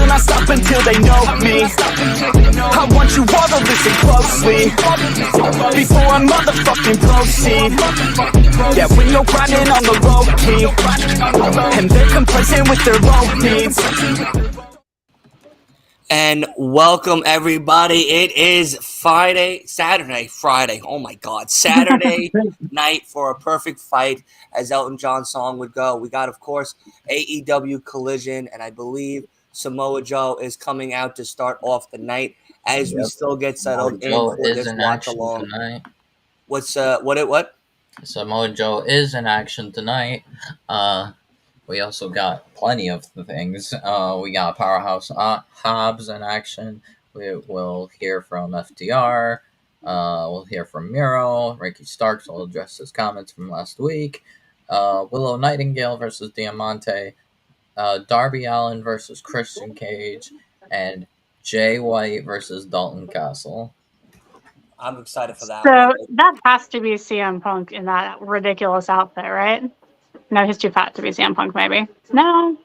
not stop until they know me. I want you all to listen closely before I motherfucking proceed. Yeah, we no grinding on the low key, and they're complacent with their own needs. And welcome everybody. It is Saturday. Oh my God, Saturday night for a perfect fight, as Elton John's song would go. We got, of course, AEW Collision, and I believe Samoa Joe is coming out to start off the night as we still get settled in for this watch along. Tonight. What? Samoa Joe is in action tonight. We also got plenty of things. We got Powerhouse Hobbs in action. We will hear from FTR. We'll hear from Miro. Ricky Starks will address his comments from last week. Willow Nightingale versus Diamante. Darby Allin versus Christian Cage. And Jay White versus Dalton Castle. I'm excited for that. So that has to be CM Punk in that ridiculous outfit, right? No, he's too fat to be CM Punk, maybe. No.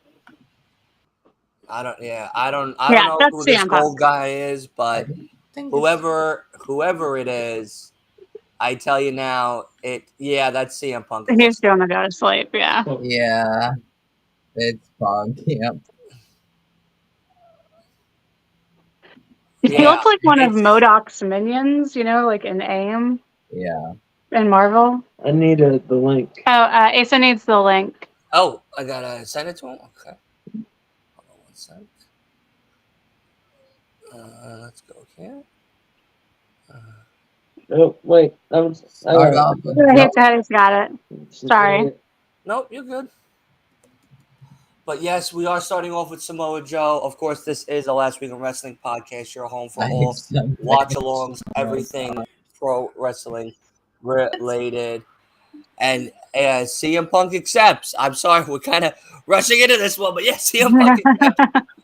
I don't know who this old guy is, but whoever it is, I tell you now, that's CM Punk. He's gonna go to sleep, yeah. Yeah. It's Punk, yep. He looked like one of MODOK's minions, like in AIM. Yeah. In Marvel. I need the link. Oh, Asa needs the link. Oh, I gotta send it to him? Okay. Hold on 1 sec. Let's go here. Oh, wait. He's got it. Sorry. Nope, you're good. But yes, we are starting off with Samoa Joe. Of course, this is a Last Week in Wrestling podcast. You're home for all watch-alongs, everything pro wrestling related. And CM Punk accepts. I'm sorry, we're kind of rushing into this one, but yes, CM Punk accepts.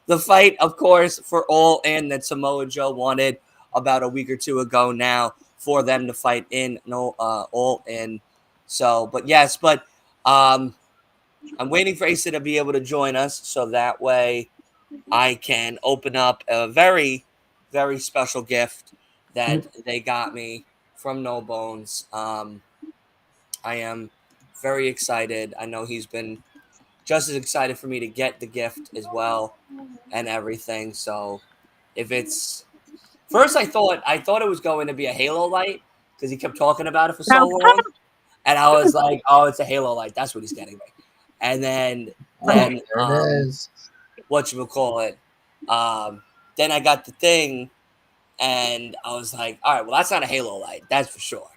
The fight, of course, for All In that Samoa Joe wanted about a week or two ago now for them to fight in All In. So, I'm waiting for Asa to be able to join us so that way I can open up a very, very special gift that they got me from No Bones. I am very excited. I know he's been just as excited for me to get the gift as well and everything. So if it's first, I thought it was going to be a Halo light because he kept talking about it for so long. And I was like, oh, it's a Halo light. That's what he's getting me. And then whatchamacallit, then I got the thing and I was like, all right, well, that's not a Halo light. That's for sure.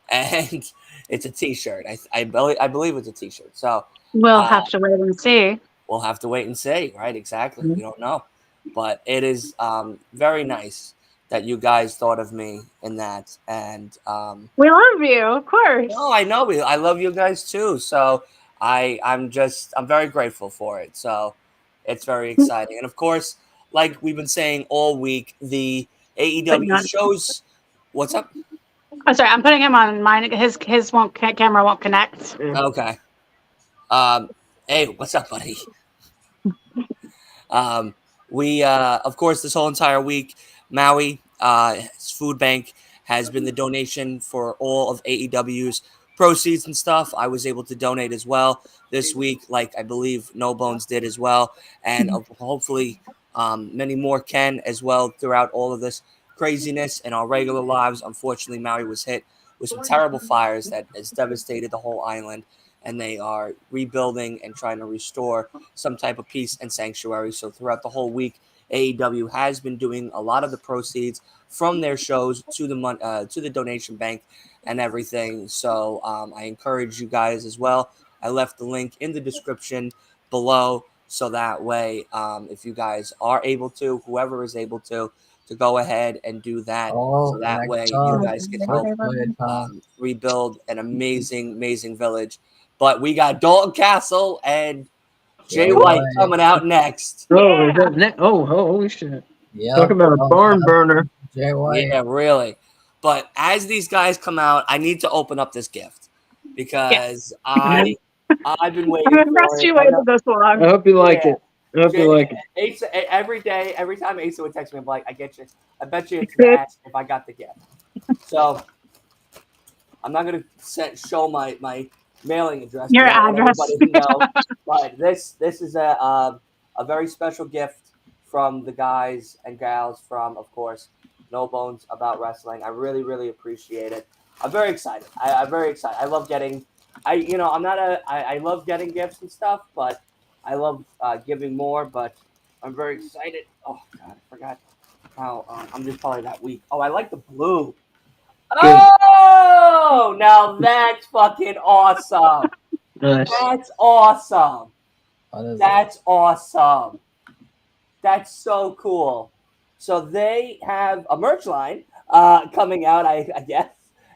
And it's a T-shirt. I believe it's a T-shirt. So we'll have to wait and see. We'll have to wait and see, right? Exactly. We don't know. But it is very nice that you guys thought of me in that. And we love you, of course. No, I know. I love you guys too. So I'm very grateful for it. So it's very exciting. And of course, like we've been saying all week, the AEW shows. What's up? I'm sorry, I'm putting him on mine. His camera won't connect. Okay. Hey, what's up, buddy? We of course this whole entire week, Maui Food Bank has been the donation for all of AEW's proceeds and stuff. I was able to donate as well this week, like I believe No Bones did as well, and hopefully many more can as well throughout all of this craziness in our regular lives. Unfortunately, Maui was hit with some terrible fires that has devastated the whole island, and they are rebuilding and trying to restore some type of peace and sanctuary. So throughout the whole week, AEW has been doing a lot of the proceeds from their shows to the donation bank and everything. So I encourage you guys as well. I left the link in the description below, so that way if you guys are able to, whoever is able to go ahead and do that, so that way you guys can help rebuild an amazing village. But we got Dalton Castle and Jay White coming out next. Oh, is that holy shit. Yeah. Talk about a barn burner. Jay White. Yeah, really. But as these guys come out, I need to open up this gift because I've been waiting for it. You waited this long. I hope you like it. I hope you like it. Asa, every day, every time Asa would text me, I'm like, I get you. I bet you it's to ask if I got the gift. So I'm not gonna show my mailing address. Your I don't want address. everybody to know. But this is a very special gift from the guys and gals from, of course, No Bones About Wrestling. I really, really appreciate it. I'm very excited. I'm very excited. I love getting. I love getting gifts and stuff, but I love giving more. But I'm very excited. Oh God, I forgot how I'm just probably that weak. Oh, I like the blue. Good. Oh, now that's fucking awesome. Nice. That's awesome. That's awesome. That's so cool. So they have a merch line coming out, I guess.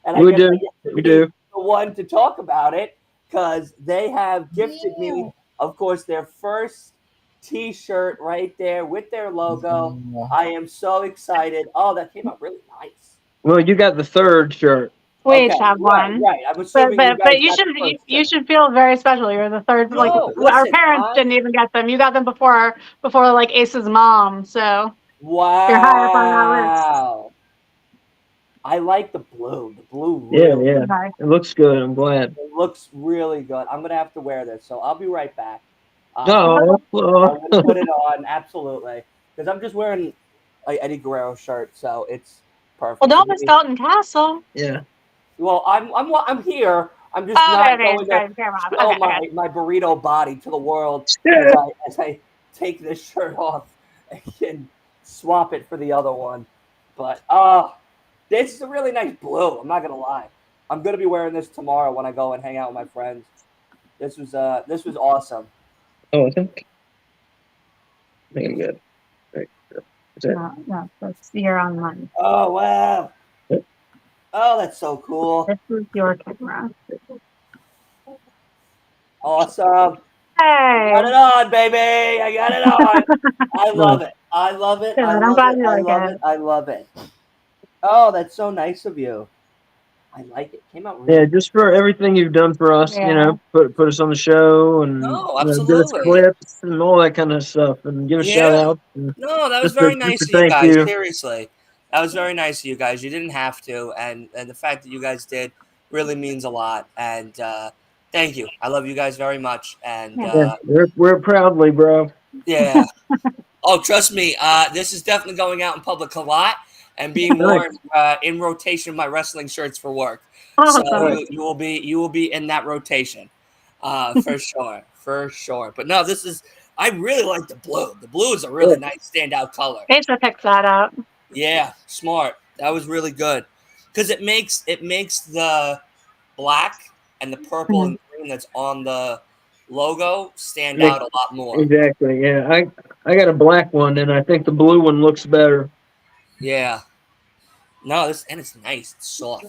And I We guess do. I get to We be do. the one to talk about it because they have gifted me, of course, their first T-shirt right there with their logo. I am so excited. Oh, that came out really nice. Well, you got the third shirt. We each have one. Right. I'm assuming you guys But you got should the first you shirt. should feel very special. You're the third. Like No, our listen, parents didn't even get them. You got them before like Ace's mom. So you're high up on that list. Wow. I like the blue. The blue Yeah, really yeah. Okay. It looks good. I'm glad. it looks really good. I'm gonna have to wear this, so I'll be right back. Oh, I'm well, gonna put it on absolutely because I'm just wearing a Eddie Guerrero shirt, so it's perfect. Well, don't miss Dalton Castle. yeah. Well, I'm here. I'm just Oh, not okay, going to show okay. my burrito body to the world as I take this shirt off and swap it for the other one. But this is a really nice blue. I'm not gonna lie. I'm gonna be wearing this tomorrow when I go and hang out with my friends. This was awesome. Oh, I think I'm good. Right. Is that? No, that's you're on mine. Oh wow. Yep. Oh, that's so cool. This is your camera. Awesome. Hey. Got it on, baby. I got it on. I love Nice. it. I love it. Good, I I'm love glad it. you I like love it. it. I love it. Oh, that's so nice of you. I like it. Came out really Yeah, just for everything you've done for us, Yeah. put us on the show and No, give us absolutely. clips and all that kind of stuff, and give us Yeah. shout outs. No, that was Just very a nice of you thank guys. you. Seriously. That was very nice of you guys. You didn't have to, and the fact that you guys did really means a lot. And thank you. I love you guys very much. And Yeah, we're proudly, bro. yeah. Oh, trust me. This is definitely going out in public a lot and being more in rotation of my wrestling shirts for work. Awesome. So you will be in that rotation, for sure. But no, this is. I really like the blue. The blue is a really nice standout color. Asa picked that up. Yeah, smart. That was really good because it makes the black and the purple and green that's on the logo stand out a lot more. Exactly. Yeah, I got a black one, and I think the blue one looks better. Yeah. No, it's nice. It's soft.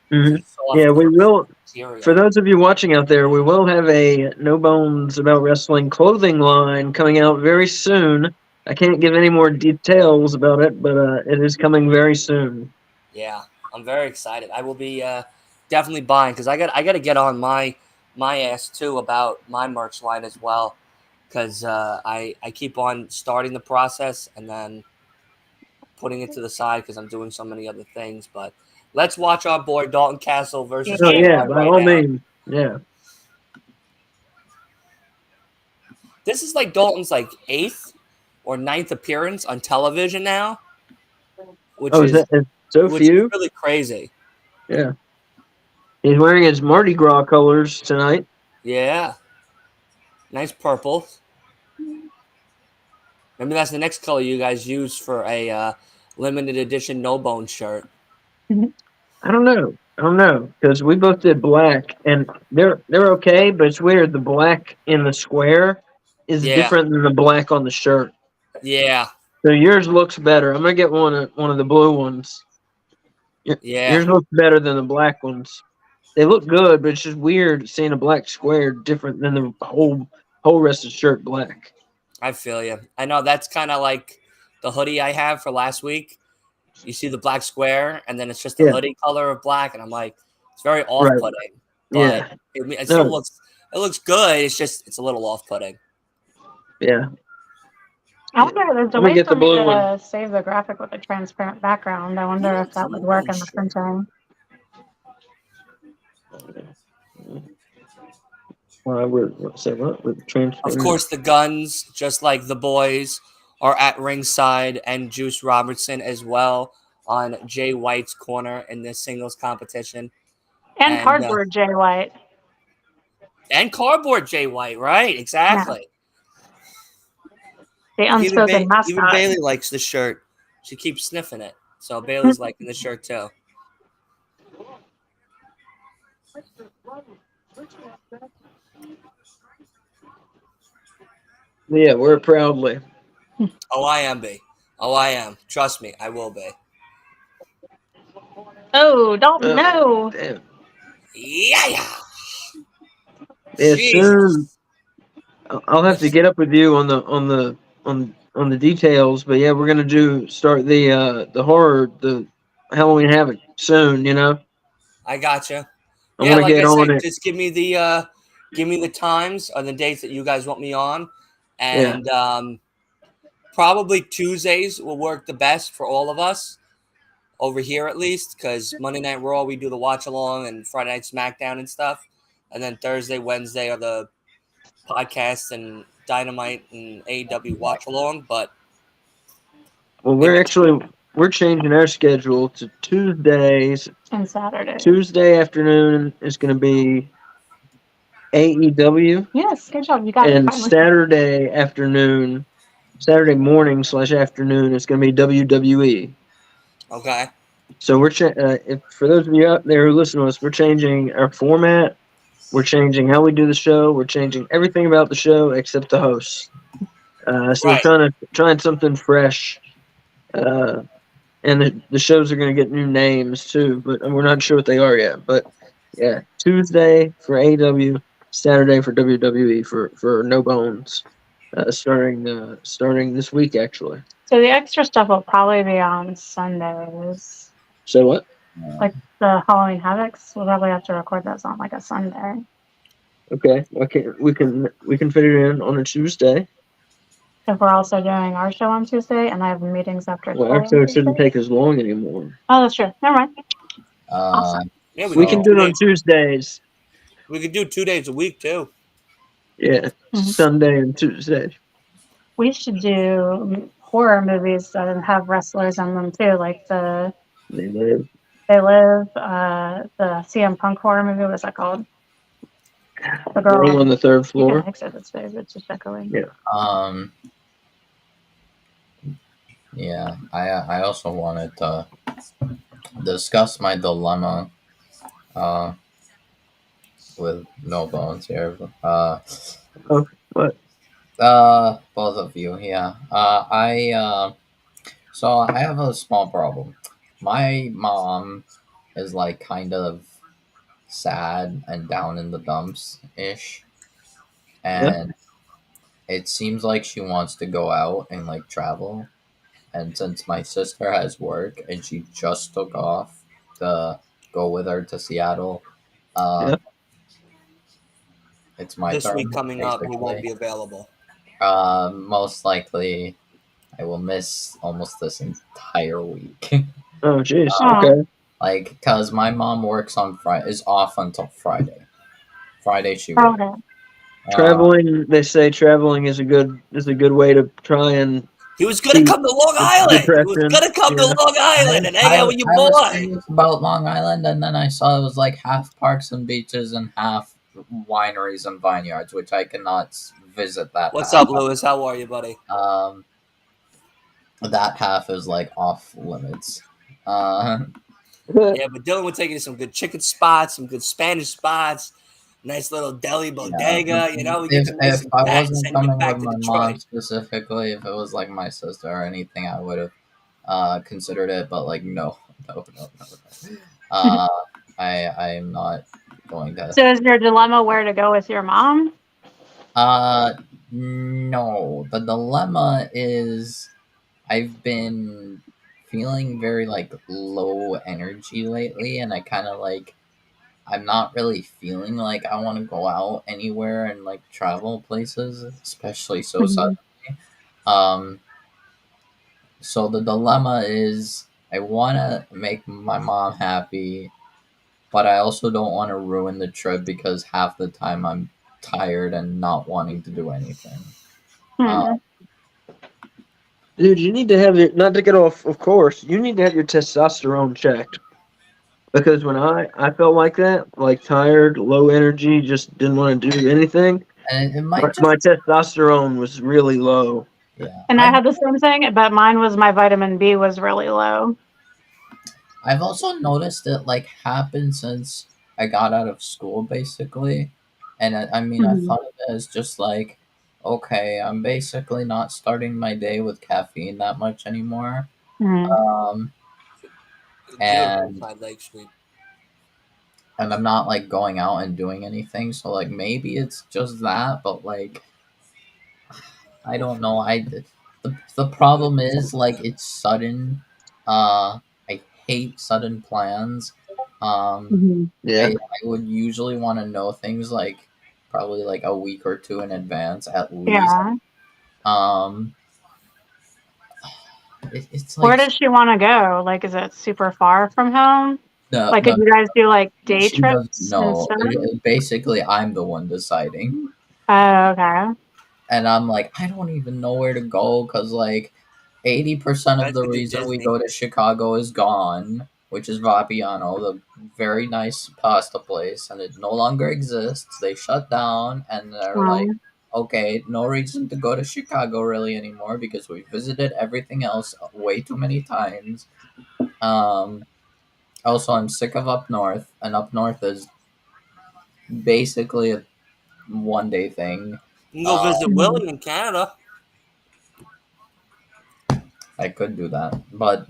Mm-hmm. Soft Yeah, we will. material. For those of you watching out there, we will have a No Bones About Wrestling clothing line coming out very soon. I can't give any more details about it, but it is coming very soon. Yeah, I'm very excited. I will be definitely buying because I got to get on my ass too about my merch line as well because I keep on starting the process and then putting it to the side because I'm doing so many other things. But let's watch our boy Dalton Castle versus Oh J-Roy yeah, by right all now. means. Yeah. This is like Dalton's like 8th or 9th appearance on television now, which is so few? really crazy. Yeah. He's wearing his Mardi Gras colors tonight. Yeah. Nice purple. Maybe that's the next color you guys use for a limited edition No Bone shirt. I don't know because we both did black, and they're okay, but it's weird. The black in the square is different than the black on the shirt. Yeah. So yours looks better. I'm gonna get one of the blue ones. Yours looks better than the black ones. They look good, but it's just weird seeing a black square different than the whole rest of the shirt black. I feel you. I know that's kind of like the hoodie I have for last week. You see the black square, and then it's just a hoodie color of black, and I'm like, it's very off-putting. But it still looks good. It's just it's a little off-putting. Yeah. I wonder, there's a I'm gonna way get for the me blue to one. save the graphic with a transparent background. I wonder if that would work in the printing. Say what? With Of transparent. course, the guns, just like the boys, are at ringside, and Juice Robertson as well on Jay White's corner in this singles competition. And cardboard Jay White. And cardboard Jay White, right? Exactly. The unspoken mascot. Even Bailey likes the shirt. She keeps sniffing it. So Bailey's liking the shirt too. Yeah, wear it proudly. Oh, I am, B. Oh, I am. Trust me, I will be. Oh, Dalton, no. Damn. Yeah. Yeah, Jesus. soon. I'll have to get up with you on the details, but yeah, we're gonna start the Halloween Havoc soon. You know. I gotcha. I Yeah, want to like get I on said, it. just give me the times or the dates that you guys want me on, and probably Tuesdays will work the best for all of us over here, at least, because Monday Night Raw we do the watch along, and Friday Night SmackDown and stuff, and then Thursday, Wednesday are the podcasts and Dynamite and AEW watch along. But Well, we're changing our schedule to Tuesdays And Saturday. Tuesday afternoon is going to be AEW. Yes, good job. You got it. And Finally. Saturday morning / afternoon is going to be WWE. okay. So if for those of you out there who listen to us, we're changing our format. We're changing how we do the show. We're changing everything about the show except the hosts. So Right. we're trying something fresh. And the shows are going to get new names too, but we're not sure what they are yet. But yeah, Tuesday for AEW, Saturday for WWE for No Bones, starting this week actually. So the extra stuff will probably be on Sundays. So what? Like the Halloween Havocs, we'll probably have to record those on like a Sunday. Okay, we can fit it in on a Tuesday. If we're also doing our show on Tuesday, and I have meetings after. Well, our show shouldn't take as long anymore. Oh, that's true. Never mind. Awesome. Yeah, we can do it on Tuesdays. We could do 2 days a week too. Yeah, Sunday and Tuesday. We should do horror movies that have wrestlers in them too, like the They Live. The CM Punk horror movie. What is that called? The girl on the third floor. It's just echoing. Yeah. Yeah. I also wanted to discuss my dilemma. With No Bones here. What? Both of you. Yeah. So I have a small problem. My mom is like kind of sad and down in the dumps ish, and it seems like she wants to go out and like travel. And since my sister has work and she just took off to go with her to Seattle, it's my this turn. Week coming basically. up, we won't be available. Most likely, I will miss almost this entire week. Oh, jeez. Okay. Like, cause my mom works on Friday, is off until Friday. Friday she works. Traveling, they say traveling is a good way to try and. He was gonna come to Long Island. He was gonna come to Long Island and hang out with your boy. I was curious about Long Island, and then I saw it was like half parks and beaches and half wineries and vineyards, which I cannot visit that. What's up, Lewis? How are you, buddy? That half is like off limits. Yeah, but Dylan would take you to some good chicken spots, some good Spanish spots, nice little deli bodega. You know, if I wasn't coming with my mom specifically, if it was like my sister or anything, I would have considered it. But like, no. I am not going to. So is your dilemma where to go with your mom? No. The dilemma is I've been feeling very like low energy lately, and I kind of like I'm not really feeling like I want to go out anywhere and like travel places, especially so suddenly. Um, so the dilemma is I want to make my mom happy, but I also don't want to ruin the trip because half the time I'm tired and not wanting to do anything. Dude, you need to have your, not to get off, of course, you need to have your testosterone checked. Because when I felt like that, like tired, low energy, just didn't want to do anything, And it might just, my testosterone was really low. yeah. And I had the same thing, but mine was my vitamin B was really low. I've also noticed it like happened since I got out of school, basically. And I mean, I thought of it as just like, okay, I'm basically not starting my day with caffeine that much anymore. Um, and and I'm not like going out and doing anything. So like maybe it's just that, but like I don't know. The problem is like it's sudden. I hate sudden plans. Yeah. I would usually want to know things like probably like a week or two in advance at least. Yeah. Um, it's Where like does she want to go? Like, is it super far from home? no, Like, no, could you guys do like day she doesn't trips know. instead? Basically, I'm the one deciding. Oh, okay. And I'm like, I don't even know where to go because like 80% of Guys the could do reason we Disney. go to Chicago is gone, which is Vapiano, the very nice pasta place, and it no longer exists. They shut down, and they're like, okay, no reason to go to Chicago really anymore because we visited everything else way too many times. Also, I'm sick of up north, and up north is basically a 1 day thing. You can go visit Willie in Canada. I could do that, but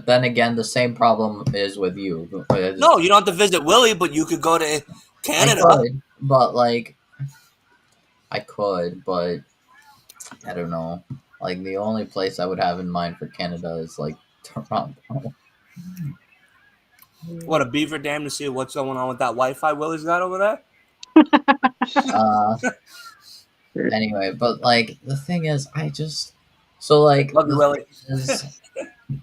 then again, the same problem is with you. No, you don't have to visit Willie, but you could go to Canada. I could, but like I could, but I don't know. Like the only place I would have in mind for Canada is like Toronto. What, a beaver dam to see what's going on with that Wi-Fi Willie's got over there? Uh, anyway, but like the thing is, I just so like Love you, the Willie. thing is,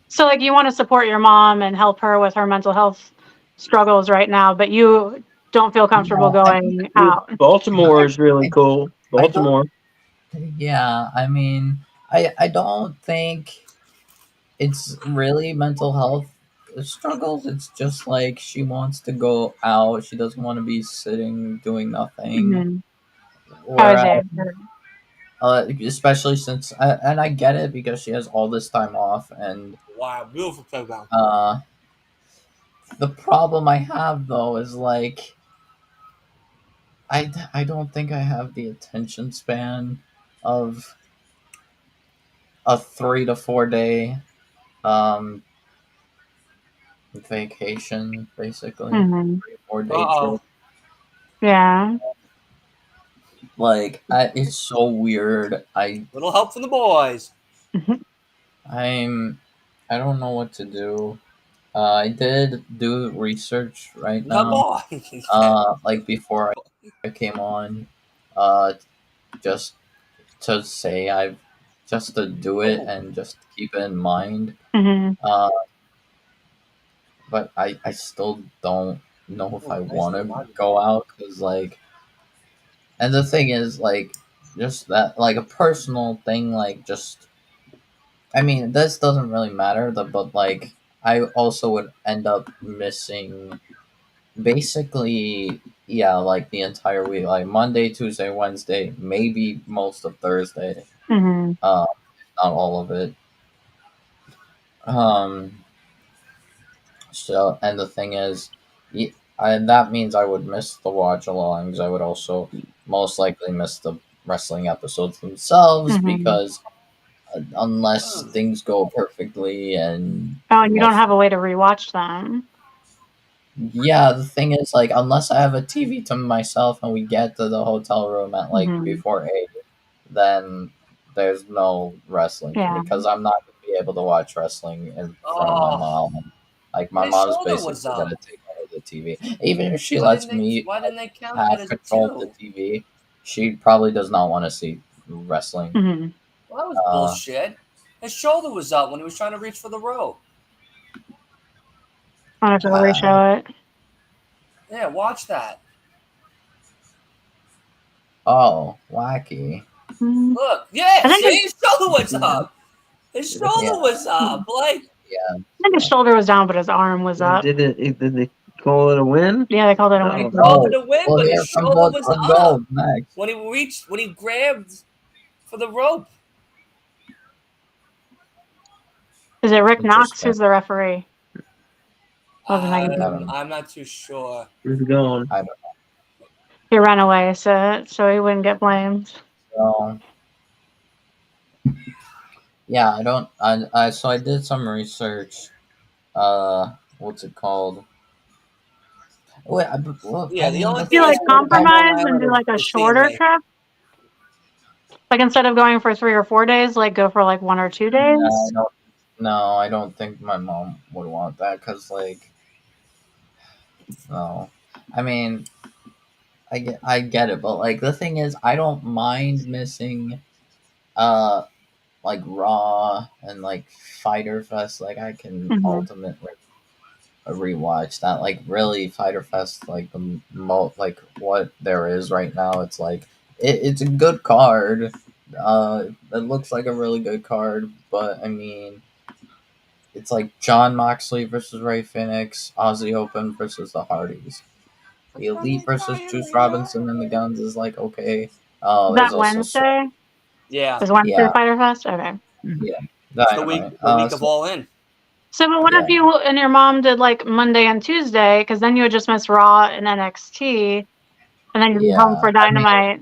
So, like, you want to support your mom and help her with her mental health struggles right now, but you don't feel comfortable going out. Baltimore is really cool. Baltimore. Yeah, I mean, I don't think it's really mental health struggles. It's just like she wants to go out. She doesn't want to be sitting doing nothing. How is it? Especially since, and I get it because she has all this time off, and Wow, beautiful playground. the problem I have though is like I don't think I have the attention span of a 3 to 4 day um vacation, basically 3 or 4 day trip. Yeah. Like it's so weird. Little help from the boys. I don't know what to do. I did do research right Come now. on. Like before I came on, uh, just to say just to do it and just keep it in mind. Uh, but I still don't know if I want to go out because like, and the thing is like, just that like a personal thing like just. I mean, this doesn't really matter, but like, I also would end up missing basically, yeah, like the entire week, like Monday, Tuesday, Wednesday, maybe most of Thursday, not all of it. Um, so, and the thing is, that means I would miss the watch alongs. I would also most likely miss the wrestling episodes themselves because unless things go perfectly and Oh, and you don't have a way to rewatch them. yeah, the thing is like unless I have a TV to myself and we get to the hotel room at like before 8, then there's no wrestling for me because I'm not gonna be able to watch wrestling in front of my mom. Like my mom's basically gonna take over the TV. Even if she lets me Why didn't they count that have as control of the 2? TV, she probably does not want to see wrestling. Mm-hmm. Well, that was bullshit. His shoulder was up when he was trying to reach for the rope. I have to re-show it. Yeah, watch that. Oh, wacky. Look, yeah, I think see, his shoulder was up. His shoulder was up. Like, Yeah. I think his shoulder was down, but his arm was up. Did they call it a win? Yeah, they called it a No. win. he called it a win, Well, but here his comes shoulder was the up gold next. when he grabbed for the rope. Is it Rick Knox Interesting. who's the referee? Of the Megan I'm not too sure. He's gone. I don't know. He ran away, so he wouldn't get blamed. So, yeah, I don't. So I did some research. What's it called? Wait, Yeah, the only Do you thing like is Long compromise and Island do like a is shorter CMA. trip? Like instead of going for 3 or 4 days, like go for like 1 or 2 days? No, I don't think my mom would want that because, like, no. I mean, I get it, but like the thing is, I don't mind missing, like Raw and like Fighter Fest. Like I can ultimately rewatch that. Like really, Fighter Fest, like the like what there is right now. It's like it's a good card. It looks like a really good card, but I mean, it's like John Moxley versus Ray Phoenix, Aussie Open versus the Hardys. The Elite versus Juice Robinson and the Guns is like okay. Is There's that also Wednesday? Yeah, Is Wednesday Yeah. Fighter Fest? Okay. yeah. it's Dynamite. the week of All In. So, but what if you and your mom did like Monday and Tuesday? Because then you would just miss Raw and NXT, and then you'd be home for Dynamite.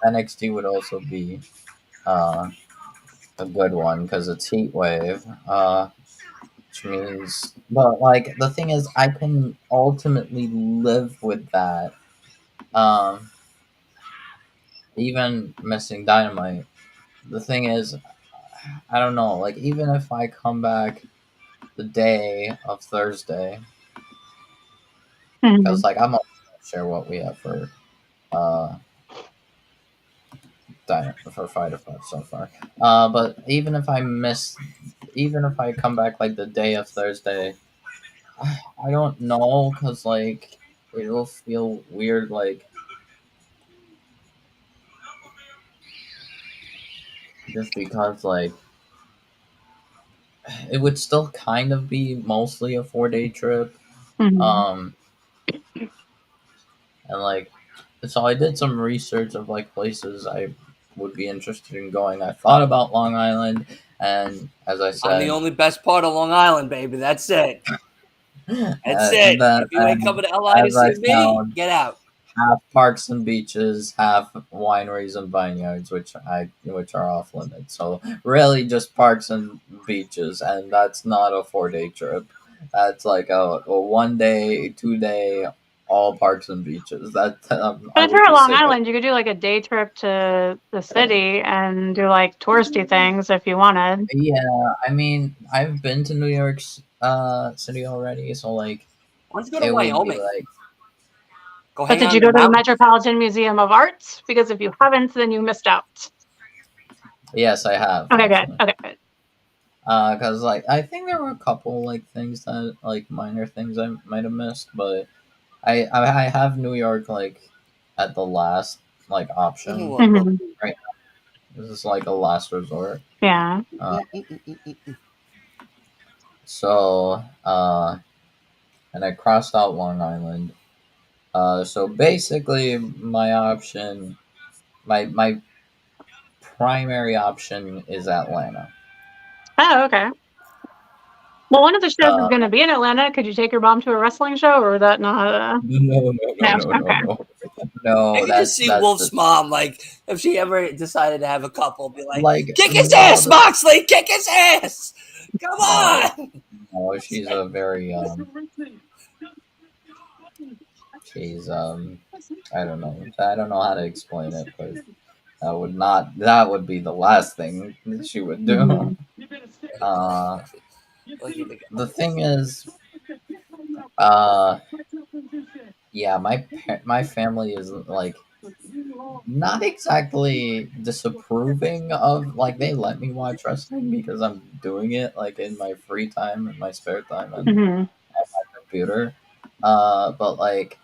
NXT would also be a good one because it's Heat Wave, which means, but like the thing is, I can ultimately live with that. Even missing Dynamite. The thing is, I don't know. Like even if I come back the day of Thursday, because like I'm not sure what we have for for Fighter Fight so far. But even if I come back like the day of Thursday, I don't know because like it'll feel weird. Like just because like it would still kind of be mostly a 4-day trip. And like so I did some research of like places I would be interested in going. I thought about Long Island, and as I said, I'm the only best part of Long Island, baby. That's it. That's it. Then, If you ain't coming to LI to as I see me, found, get out. half parks and beaches, half wineries and vineyards, which are off limits. So really, just parks and beaches, and that's not a 4-day trip. That's like a 1-day, 2-day, all parks and beaches. That But if you're at Long Island, you could do like a day trip to the city and do like touristy things if you wanted. Yeah, I mean, I've been to New York City already, so like, Why don't you go to it would be Wyoming? like, Go But hang did out you in the go to the mountains. Metropolitan Museum of Art? Because if you haven't, then you missed out. yes, I have. Okay, actually. good. Okay, good. Because like I think there were a couple like things that like minor things I might have missed, but I have New York like at the last like option. Right, this is like a last resort. Yeah. So and I crossed out Long Island. So basically my option, my primary option is Atlanta. Oh, okay. Well, one of the shows is Uh, going to be in Atlanta. Could you take your mom to a wrestling show, or was that not? no, Okay. I no. can just see That's Wolf's mom, like, if she ever decided to have a couple, be like, kick his no, ass, Moxley! Kick his ass! Come no, on! no. She's a very She's I don't know. I don't know how to explain it, but that would be the last thing that she would do. The thing is, yeah, my family is like not exactly disapproving of, like, they let me watch wrestling because I'm doing it like in my free time, in my spare time, and Hmm. at my computer. But like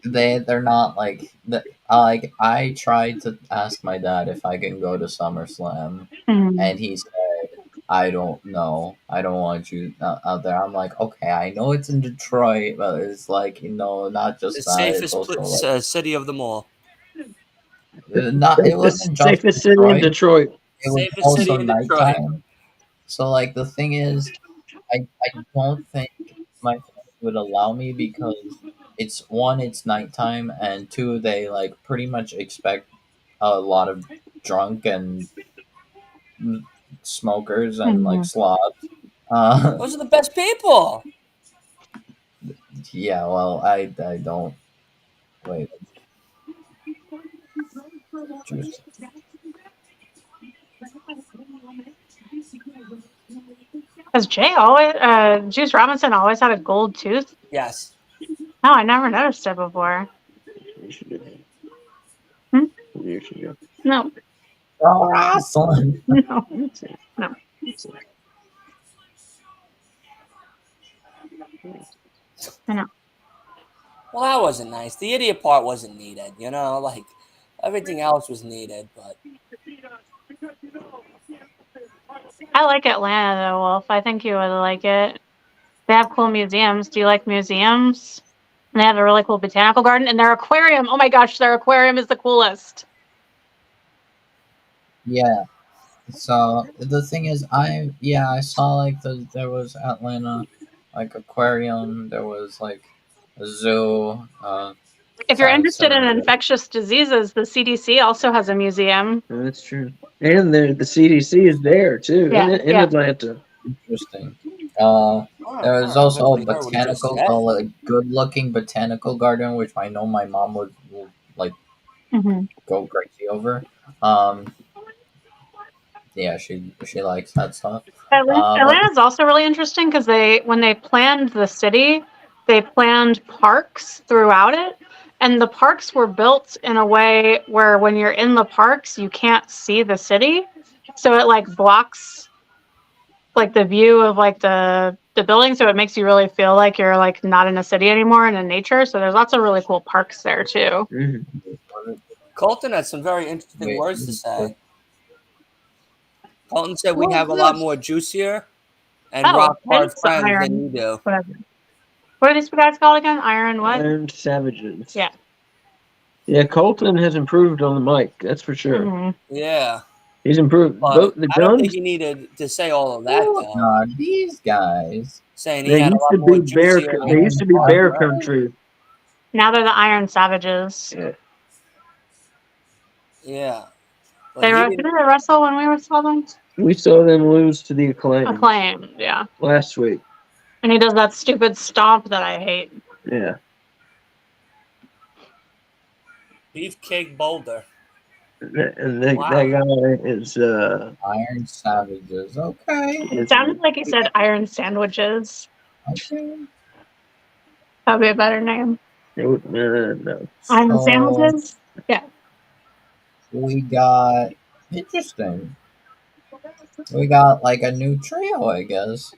they're not like the like I tried to ask my dad if I can go to SummerSlam, Hmm. and he said, "I don't know. I don't want you out there." I'm like, okay, I know it's in Detroit, but it's like, not The just that. It's safest also like city of them all. not. It wasn't just Safest city in Detroit. Detroit. It was Safest also city in Detroit. nighttime. So like the thing is, I don't think my family would allow me because it's one, it's nighttime, and two, they like pretty much expect a lot of drunk and smokers and like Hmm. slobs. Uh, Those are the best people. yeah. Well, I don't wait. Juice. Has Juice Robinson always had a gold tooth? Yes. No, I never noticed it before. You should do that. Hmm? You should go. No, Pro wrestling. no, no. I know. Well, that wasn't nice. The idiot part wasn't needed. Like everything else was needed, but I like Atlanta though, Wolf. I think you would like it. They have cool museums. Do you like museums? And they have a really cool botanical garden and their aquarium. Oh my gosh, their aquarium is the coolest. Yeah. So the thing is, I saw like there was Atlanta, like aquarium. There was like a zoo. If you're Science interested in center. infectious diseases, the CDC also has a museum. No, that's true. And the CDC is there too Yeah, in yeah. Atlanta. Interesting. I There don't was know if also a anybody heard what he just said. good-looking botanical garden, which I know my mom would like Hmm. go crazy over. Um, yeah, she likes that stuff. But Atlanta is also really interesting because when they planned the city, they planned parks throughout it, and the parks were built in a way where when you're in the parks, you can't see the city, so it like blocks like the view of like the building, so it makes you really feel like you're like not in a city anymore and in nature. So there's lots of really cool parks there too. Mhm. Colton had some very interesting wait, words to say. Colton said we what have was a lot this? more juicier and Oh, rock hard it's the friends than iron. you do. Whatever. What are these guys called again? Iron what? Iron Savages. Yeah. Yeah, Colton has improved on the mic. That's for sure. Hmm. Yeah, He's improved. but Both the I don't think guns. he needed to say all of that Who though. are these guys? Saying he They had a used lot to more be bear. juicier They used Iron to be hard bear friends. country. Now they're the Iron Savages. Yeah. Yeah, but They he did didn't. they wrestle when we saw them? We saw them lose to the Acclaimed Acclaim, yeah. last week. And he does that stupid stomp that I hate. Yeah. Beefcake Boulder. And that Wow. guy is Iron Savages. Okay. It sounded like he said Iron Sandwiches. Okay. That'd be a better name. no. Iron So Sandwiches? Yeah. we got interesting. We got like a new trio, I guess.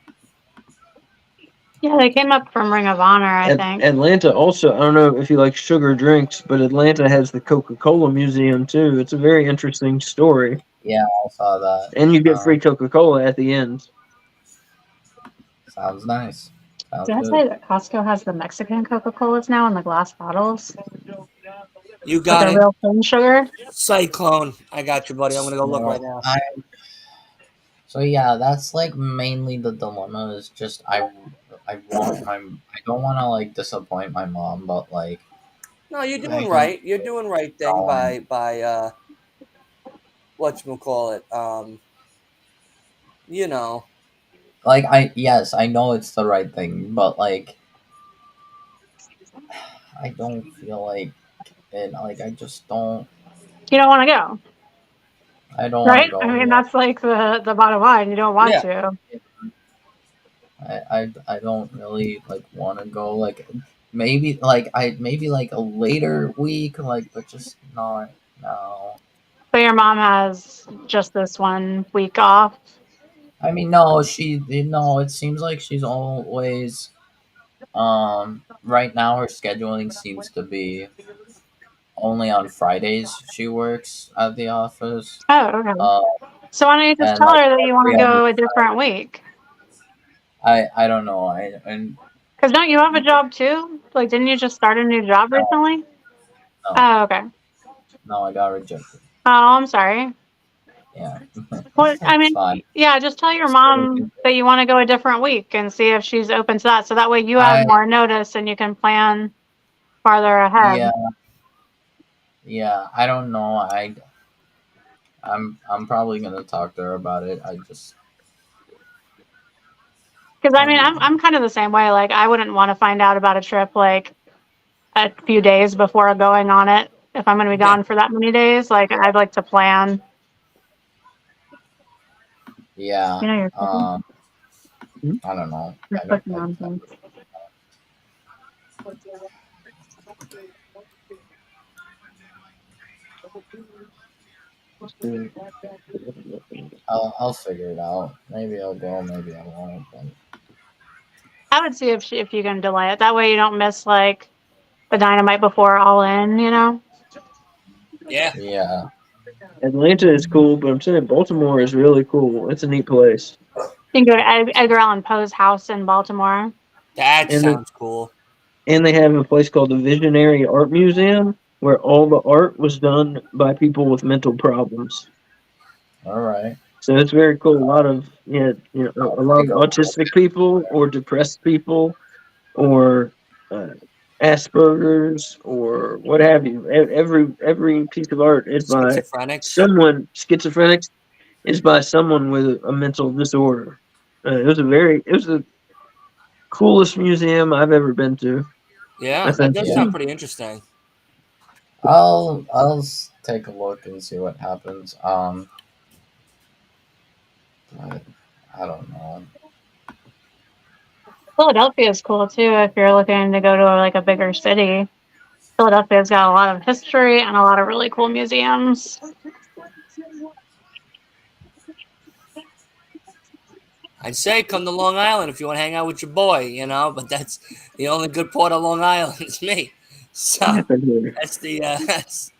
Yeah, they came up from Ring of Honor, I think. Atlanta also, I don't know if you like sugar drinks, but Atlanta has the Coca-Cola Museum too. It's a very interesting story. Yeah, I saw that. And you get free Coca-Cola at the end. Sounds nice. Sounds Did I good. say that Costco has the Mexican Coca-Colas now in the glass bottles? You With got the it. real cane sugar? Cyclone. I got you, buddy. I'm gonna go look right now. So yeah, that's like mainly the dilemma. Is just I don't want to like disappoint my mom, but like No, you're I doing don't right. You're doing right thing by whatchamacallit. You know. like I know it's the right thing, but like I don't feel like it. Like I just don't. You don't want to go, I don't want to right? go. I mean, Yeah. that's like the bottom line. You don't want Yeah. to. I don't really like want to go. Like maybe like a later week, like, but just not now. But your mom has just this 1 week off. I mean, no, it seems like she's always right now her scheduling seems to be only on Fridays she works at the office. Oh, okay. Uh, So why don't you just and tell like her that you want every to other go a different week? I don't know. I and Because don't you have a job too? Like, didn't you just start a new job no, recently? no, Oh, okay. no, I got rejected. Oh, I'm sorry. Yeah. Well, I It's mean, fine. yeah, just tell your There's nothing we can mom do. that you want to go a different week and see if she's open to that. So that way you have I more notice and you can plan farther Yeah, ahead. yeah. I don't know. I'm probably gonna talk to her about it. Because I I mean, don't I'm know. kind of the same way. Like, I wouldn't want to find out about a trip like a few days before going on it. If I'm going to be Yeah. gone for that many days, like I'd like to plan. Yeah. You know, you're cooking. I don't know. You're cooking on things. I'll figure it out. Maybe I'll go. Maybe I won't. But I would see if you can delay it. That way you don't miss like the dynamite before all in. You know, Yeah. yeah. Atlanta is cool, but I'm saying Baltimore is really cool. It's a neat place. you can go to Edgar Allan Poe's house in Baltimore. That And sounds cool. they have a place called the Visionary Art Museum where all the art was done by people with mental problems. All right. So it's very cool. A lot of I'll a lot of take a look. autistic people or depressed people or uh, Asperger's or what have you. Every piece of art is by Schizophrenics. someone schizophrenic is by someone with a mental disorder. It was the coolest museum I've ever been to. I Yeah, that think. does Yeah. sound pretty interesting. Take a look and see what happens. But I don't know. Philadelphia is cool too if you're looking to go to like a bigger city. Philadelphia's got a lot of history and a lot of really cool museums. I'd say come to Long Island if you want to hang out with your boy, but that's the only good part of Long Island is me. What So happened here? that's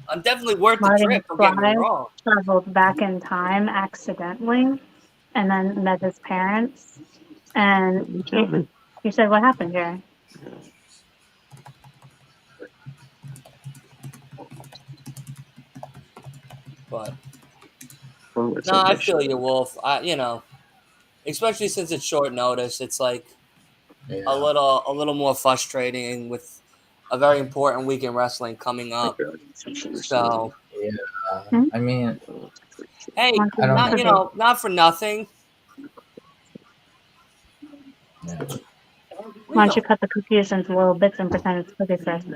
I'm definitely worth the Marty trip. Don't get me McFly wrong. traveled back in time accidentally and then met his parents. And You tell me. he said, "What happened here?" But Oh, it's no, a I big feel shot. you, Wolf. Especially since it's short notice, it's like a Yeah. little more frustrating with a very important week in wrestling coming up. So Yeah. Hmm? I mean, hey, Why I don't know. not for nothing. Yeah. We don't you know. cut the cookies into little bits and pretend it's cookie crust?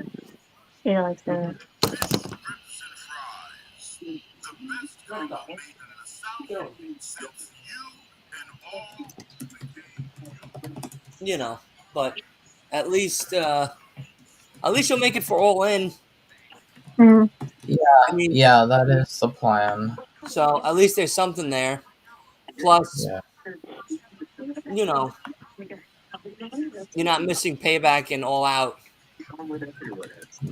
He likes to. But at least you'll make it for All In. Mm. Yeah. I mean, Yeah. That is the plan. so at least there's something there. Plus, Yeah. you know, you're not missing Payback and All Out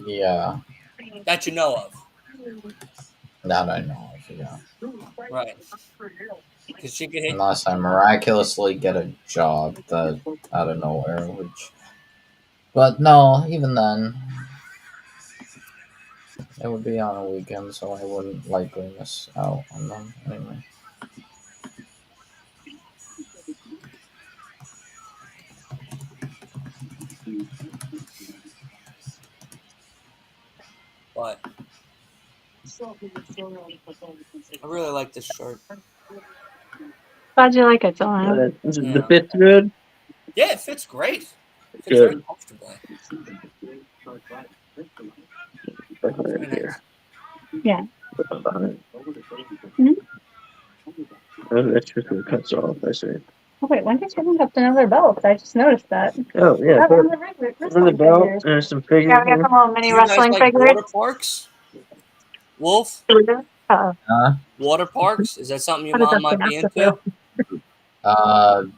Yeah. that you know of, That I know of. Yeah. right? Because she could hit. Unless I miraculously get a job that out of nowhere, which. But no, even then, it would be on a weekend, so I wouldn't likely miss out on them anyway. But I really like this shirt. Glad you like it, Dylan. The Yeah, fit's good. yeah, it fits great. It fits very Good. comfortably. Behind Very here. nice. Yeah. Behind. Mhm. Oh, that's just what cuts off. I see. Oh wait, when did you hook up another belt? I just noticed that. Oh yeah, That's put on the regular the wrestling belt figures. and some figures. Yeah, we got here. some little mini Do you guys wrestling like figures. water parks? Wolf? Uh, Water parks? Is that something your what does mom that might be have to into?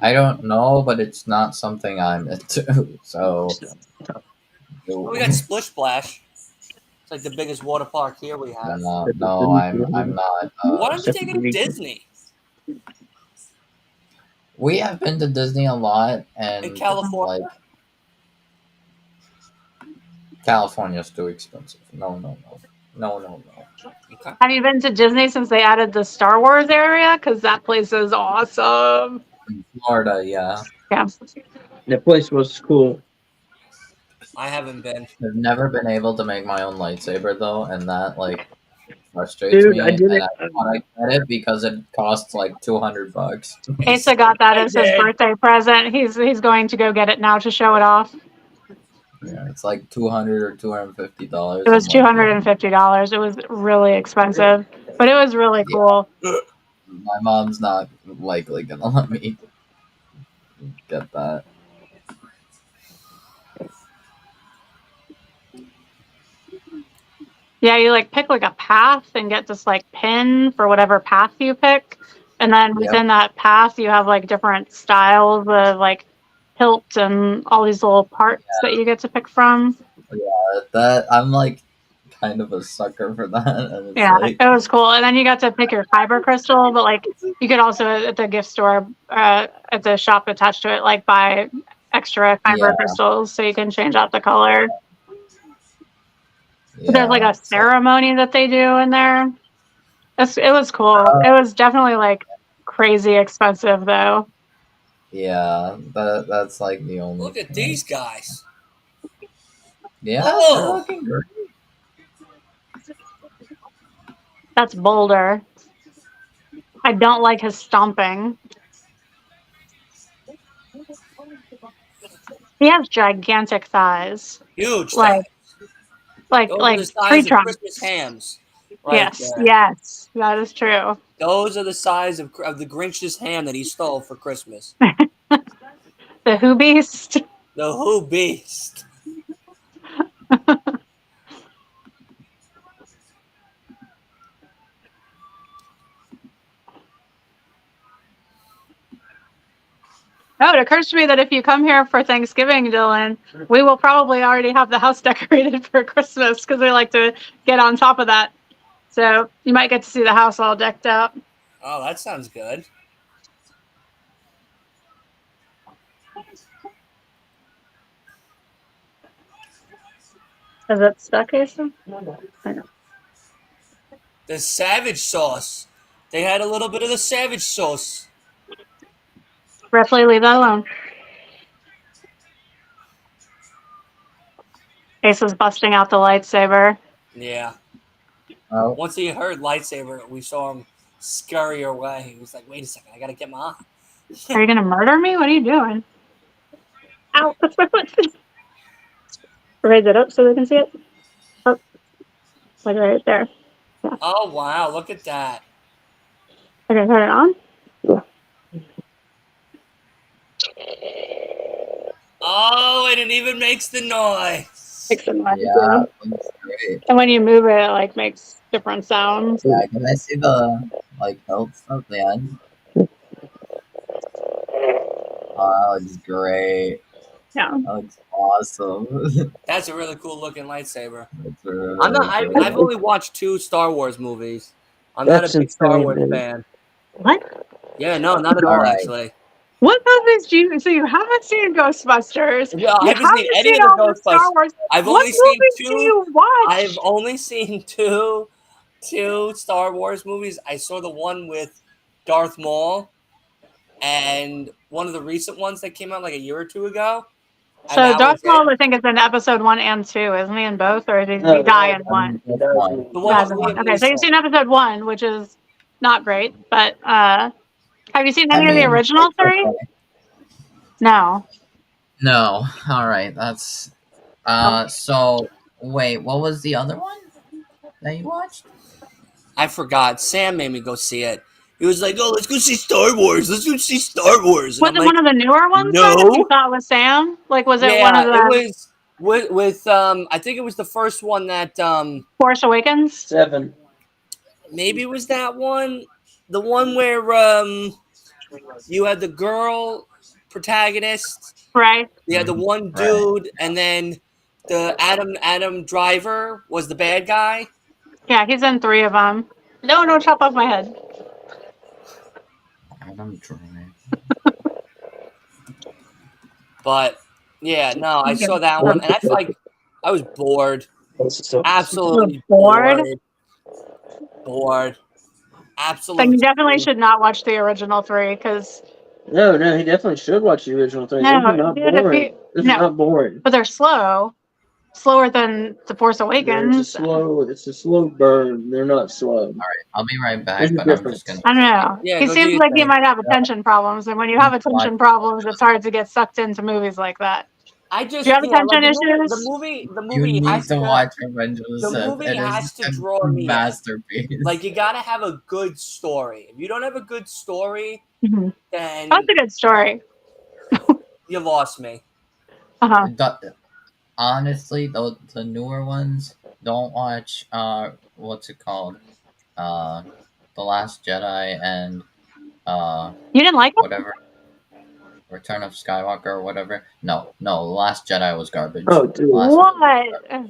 I don't know, but it's not something I'm into. So, Oh, we got Splish Splash. It's like the biggest water park here we have. no, I'm not. Why don't you take it to Disney? We have been to Disney a lot, In and California? like California's too expensive. No. Okay. Have you been to Disney since they added the Star Wars area? Because that place is awesome. In Florida, yeah. Yeah. That place was cool. I haven't been. I've never been able to make my own lightsaber though, and that like frustrates Dude, me. I did And it. I thought I get it because it costs like $200. Asa got that I as his did. birthday present. He's going to go get it now to show it off. Yeah, it's like $200 or $250. It was I'm like, $250. It was really expensive, but it was really yeah, cool. my mom's not likely gonna let me get that. Yeah, you like pick like a path and get this like pin for whatever path you pick. And then Yep. within that path, you have like different styles of like hilt and all these little parts that you get to pick from. That I'm like kind of a sucker for that, and it's Yeah, like it was cool. And then you got to pick your kyber crystal, but like you could also at the gift store, at the shop attached to it, like buy extra kyber Yeah. crystals so you can change out the color. yeah. There's like a so- ceremony that they do in there. It was cool. It was definitely like crazy expensive though. yeah, that's like the only. Look at thing. these guys. Yeah, Oh! they're looking great. That's Boulder. I don't like his stomping. He has gigantic thighs. Huge Like- thighs. Like Those are like the tree size of trunks. Christmas hams. Right Yes, there. yes, that is true. Those are the size of the Grinch's ham that he stole for Christmas. The Who Beast. The Who Beast. Oh, it occurs to me that if you come here for Thanksgiving, Dylan, we will probably already have the house decorated for Christmas because we like to get on top of that. So you might get to see the house all decked out. Oh, that sounds good. Is it stuck, Asa? I know. The savage sauce. They had a little bit of the savage sauce. Ripley, leave that alone. Asa's busting out the lightsaber. Yeah. Oh, Once he heard lightsaber, we saw him scurry away. He was like, wait a second, I gotta get my eye. Are you gonna murder me? What are you doing? Ow! That's my foot. Raise it up so they can see it. Up, like right there. Oh, wow, look at that. Okay, turn it on. Oh, and it even makes the noise. Makes some noise, yeah, looks great. And when you move it, it like makes different sounds. Yeah, can I see the like health stuff at the end? Oh, that looks great. Yeah. That looks awesome. That's a really cool looking lightsaber. That's really I'm not. great. I've only watched 2 Star Wars movies. I'm not That's a big Star insane, Wars man. fan. What? Yeah, no, not at all. Alright. Actually, What movies do you? So you haven't seen Ghostbusters? Yeah, I You haven't seen any of the all Star Ghostbusters. Wars. I've What only seen movies 2. do you watch? I've only seen two Star Wars movies. I saw the one with Darth Maul, and one of the recent ones that came out like a year or 2 ago. And So that Darth was it. Maul, I think, is in episode 1 and 2, isn't he? In both, or did he No, die in one? One. The one Dies with in one. Liam Okay, so you've Neeson. seen episode 1, which is not great, but have you seen I any of the mean, original it's 3? okay. No. No. All right. That's. So wait, what was the other one that you watched? I forgot. Sam made me go see it. He was like, "Oh, let's go see Star Wars. Let's go see Star Wars." And Was I'm it like, one of the newer ones? no. That you thought was Sam? Like, was it one of the? It was with I think it was the first one that Force Awakens? 7. maybe it was that one, the one where you had the girl protagonist, Right. you had the one dude, and then the Adam Driver was the bad guy. Yeah, he's in 3 of them. No, don't chop off my head. Adam Driver. But yeah, no, I saw that one, and I was bored, absolutely Bored? bored, Then absolutely. you definitely should not watch the original 3 because No, he definitely should watch the original 3. No, Those are not dude, boring. This is not boring. but they're slower than the Force Awakens. It's a slow burn. They're not slow. All right, I'll be right back, There's a but I'm difference. just gonna. I don't know. Yeah, He go do seems your like he thing. might have attention problems, and when you have attention problems, it's hard to get sucked into movies like that. I just Do you have attention the issues? movie You need has to watch Revenge of the the Sith. movie It has is to a draw me in. masterpiece. Like, you gotta have a good story. If you don't have a good story, Mhm. then That's a good story. you lost me. Uh-huh. Honestly, the newer ones, don't watch what's it called? The Last Jedi and You didn't like it? whatever. Return of Skywalker or whatever. No, The Last Jedi was garbage. Oh, dude. What?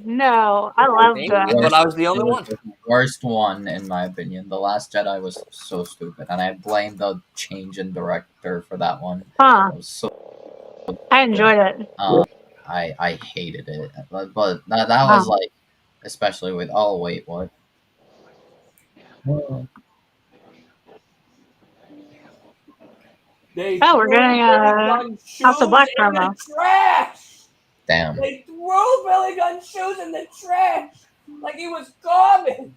No, I loved I it. thought I was the It only was one. the worst one in my opinion. The Last Jedi was so stupid, and I blame the change in director for that one. Huh. It was so. I enjoyed it. I hated it, but that was like, especially with wait, what? We're getting a House of Black promo. Trash. Damn. They threw Billy Gunn shoes in the trash like he was garbage.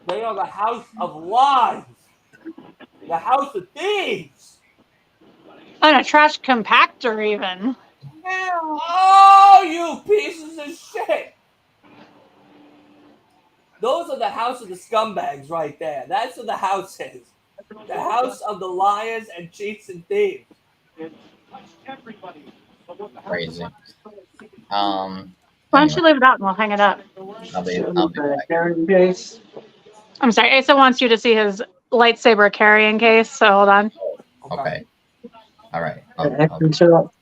They are the house of lies. The house of thieves. And a trash compactor, even. Oh, you pieces of shit. Those are the house of the scumbags right there. That's what the house is. The house of the liars and cheats and thieves. Crazy. Why don't you leave it out and we'll hang it up? I'll be back. Case. I'm sorry, Asa wants you to see his lightsaber carrying case, so hold on. Okay. All right. Action shot.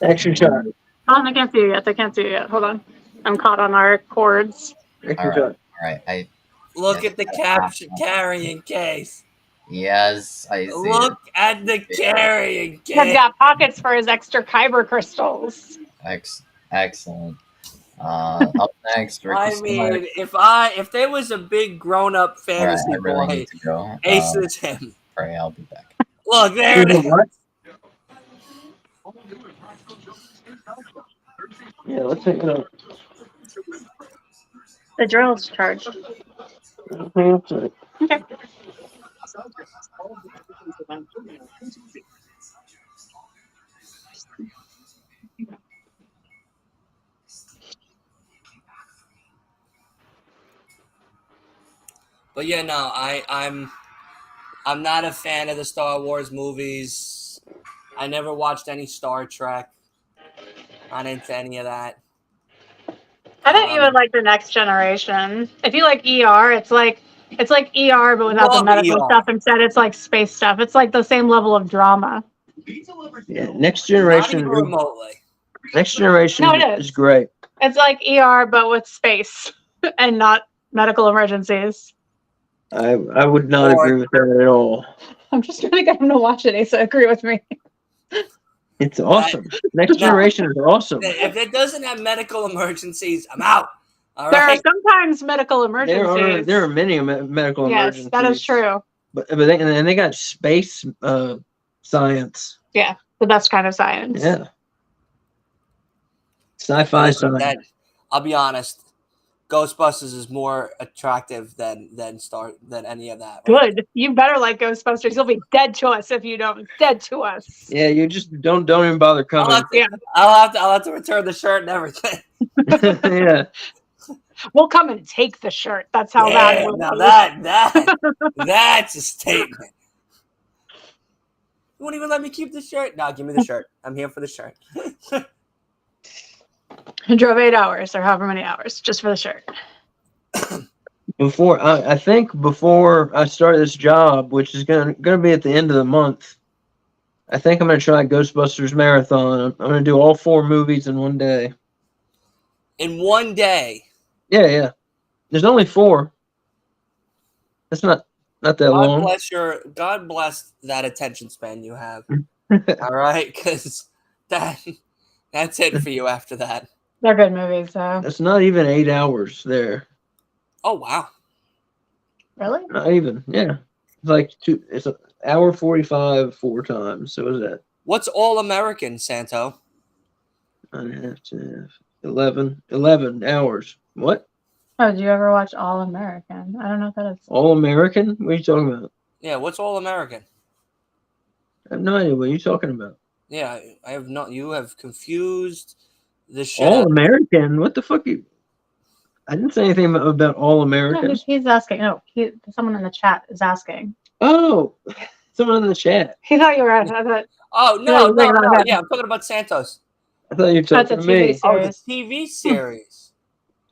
Action shot. Oh, they can't see you yet. They can't see you yet. Hold on. I'm caught on our cords. All right. Look at the caption carrying case. Yes, I see. Look at the carrying case. He's got pockets for his extra kyber crystals. Excellent. Up next, Ricky I mean, if there was a big grown-up fantasy I really boy, need to go. Ace is him. Pray, I'll be back. Look, there it is. Yeah, let's take it up. The drill's charged. Okay. Okay. But yeah, no, I'm not a fan of the Star Wars movies. I never watched any Star Trek. Not into any of that. I think you would like the Next Generation. If you like ER, it's like ER but without the medical stuff. Instead, it's like space stuff. It's like the same level of drama. Yeah, Next Generation. Not even remotely. Next Generation No, it is great. It's like ER but with space and not medical emergencies. I would not agree with that at all. I'm just gonna get him to watch it. Asa, agree with me. It's awesome. Next Generation is awesome. If it doesn't have medical emergencies, I'm out. All There right. are sometimes medical emergencies. There are many medical emergencies. Yes, that is true. But they got space science. Yeah, the best kind of science. Yeah. Sci-fi science. I'll be honest. Ghostbusters is more attractive than any of that. Right? Good. You better like Ghostbusters. You'll be dead to us if you don't. Dead to us. Yeah, you just don't even bother coming. I'll have to return the shirt and everything. Yeah. We'll come and take the shirt. That's how bad. Now that's a statement. You won't even let me keep the shirt? No, give me the shirt. I'm here for the shirt. I drove 8 hours or however many hours just for the shirt. I think before I start this job, which is gonna be at the end of the month, I think I'm gonna try Ghostbusters Marathon. I'm gonna do all 4 movies in one day. In one day? Yeah. There's only 4. That's not that long. God bless that attention span you have. All right, because that's it for you after that. They're good movies, though. That's not even 8 hours there. Oh wow! Really? Not even. Yeah, it's like 2. It's an hour 45 4 times. So is that? What's All American, Santo? 9.5, 11 hours. What? Oh, did you ever watch All American? I don't know what that is. All American? What are you talking about? Yeah, what's All American? I have no idea what you're talking about. Yeah, I have not. You have confused the shit. All American? What the fuck? I didn't say anything about All American. No, he's asking. No, someone in the chat is asking. Oh, someone in the chat. He thought you were. I thought. Oh no! Yeah, I'm talking about Santos. I thought you were talking to me. Oh, the TV series.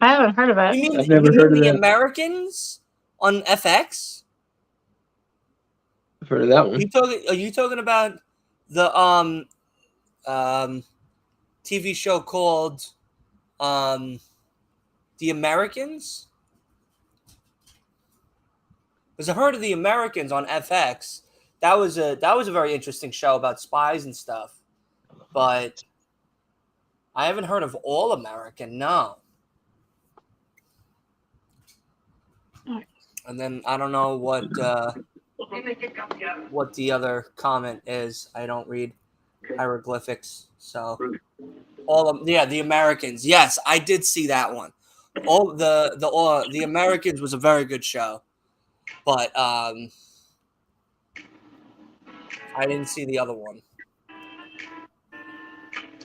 I haven't heard of it. I've never heard of the that. Americans on FX? I've heard of that one. Are you talking about the TV show called The Americans? Because I heard of The Americans on FX. That was a very interesting show about spies and stuff. But I haven't heard of All American, no. And then I don't know what the other comment is. I don't read hieroglyphics, so the Americans. Yes, I did see that one. The Americans was a very good show, but I didn't see the other one.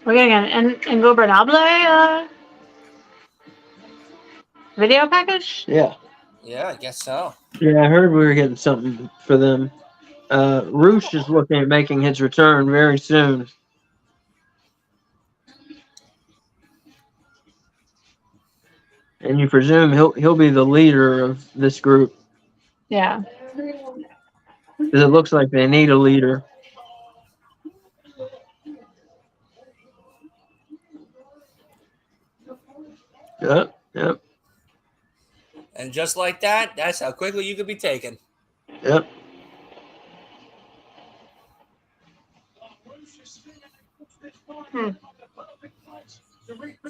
We're getting an Ingobernable video package? Yeah. Yeah, I guess so. Yeah, I heard we were getting something for them. Roosh is looking at making his return very soon. And you presume he'll be the leader of this group. Yeah. Because it looks like they need a leader. Yep. And just like that, that's how quickly you could be taken. Yep.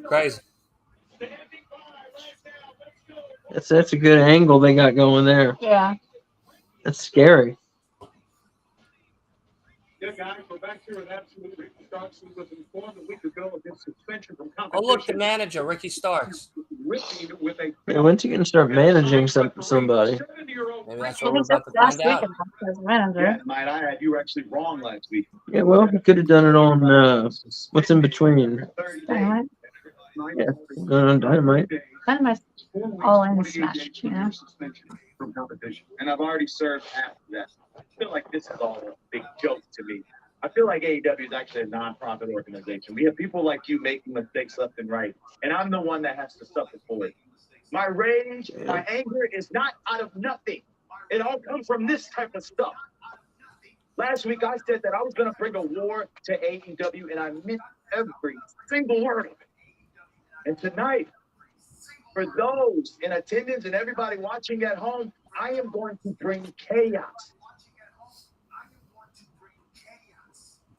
Crazy. That's a good angle they got going there. Yeah. That's scary. Oh, look, the manager, Ricky Starks. Yeah, when's he gonna start managing somebody? Maybe that's what we're about to find out. Yeah, might I add, you were actually wrong last week. Yeah, well, he could have done it on what's in between. Dynamite. Yeah, on Dynamite. Dynamite's all in smashed, you know. From competition, and I've already served after that. I feel like this is all a big joke to me. I feel like AEW is actually a non-profit organization. We have people like you making mistakes left and right, and I'm the one that has to suffer for it. My rage, my anger is not out of nothing. It all comes from this type of stuff. Last week I said that I was going to bring a war to AEW, and I meant every single word of it. And tonight, for those in attendance and everybody watching at home, I am going to bring chaos.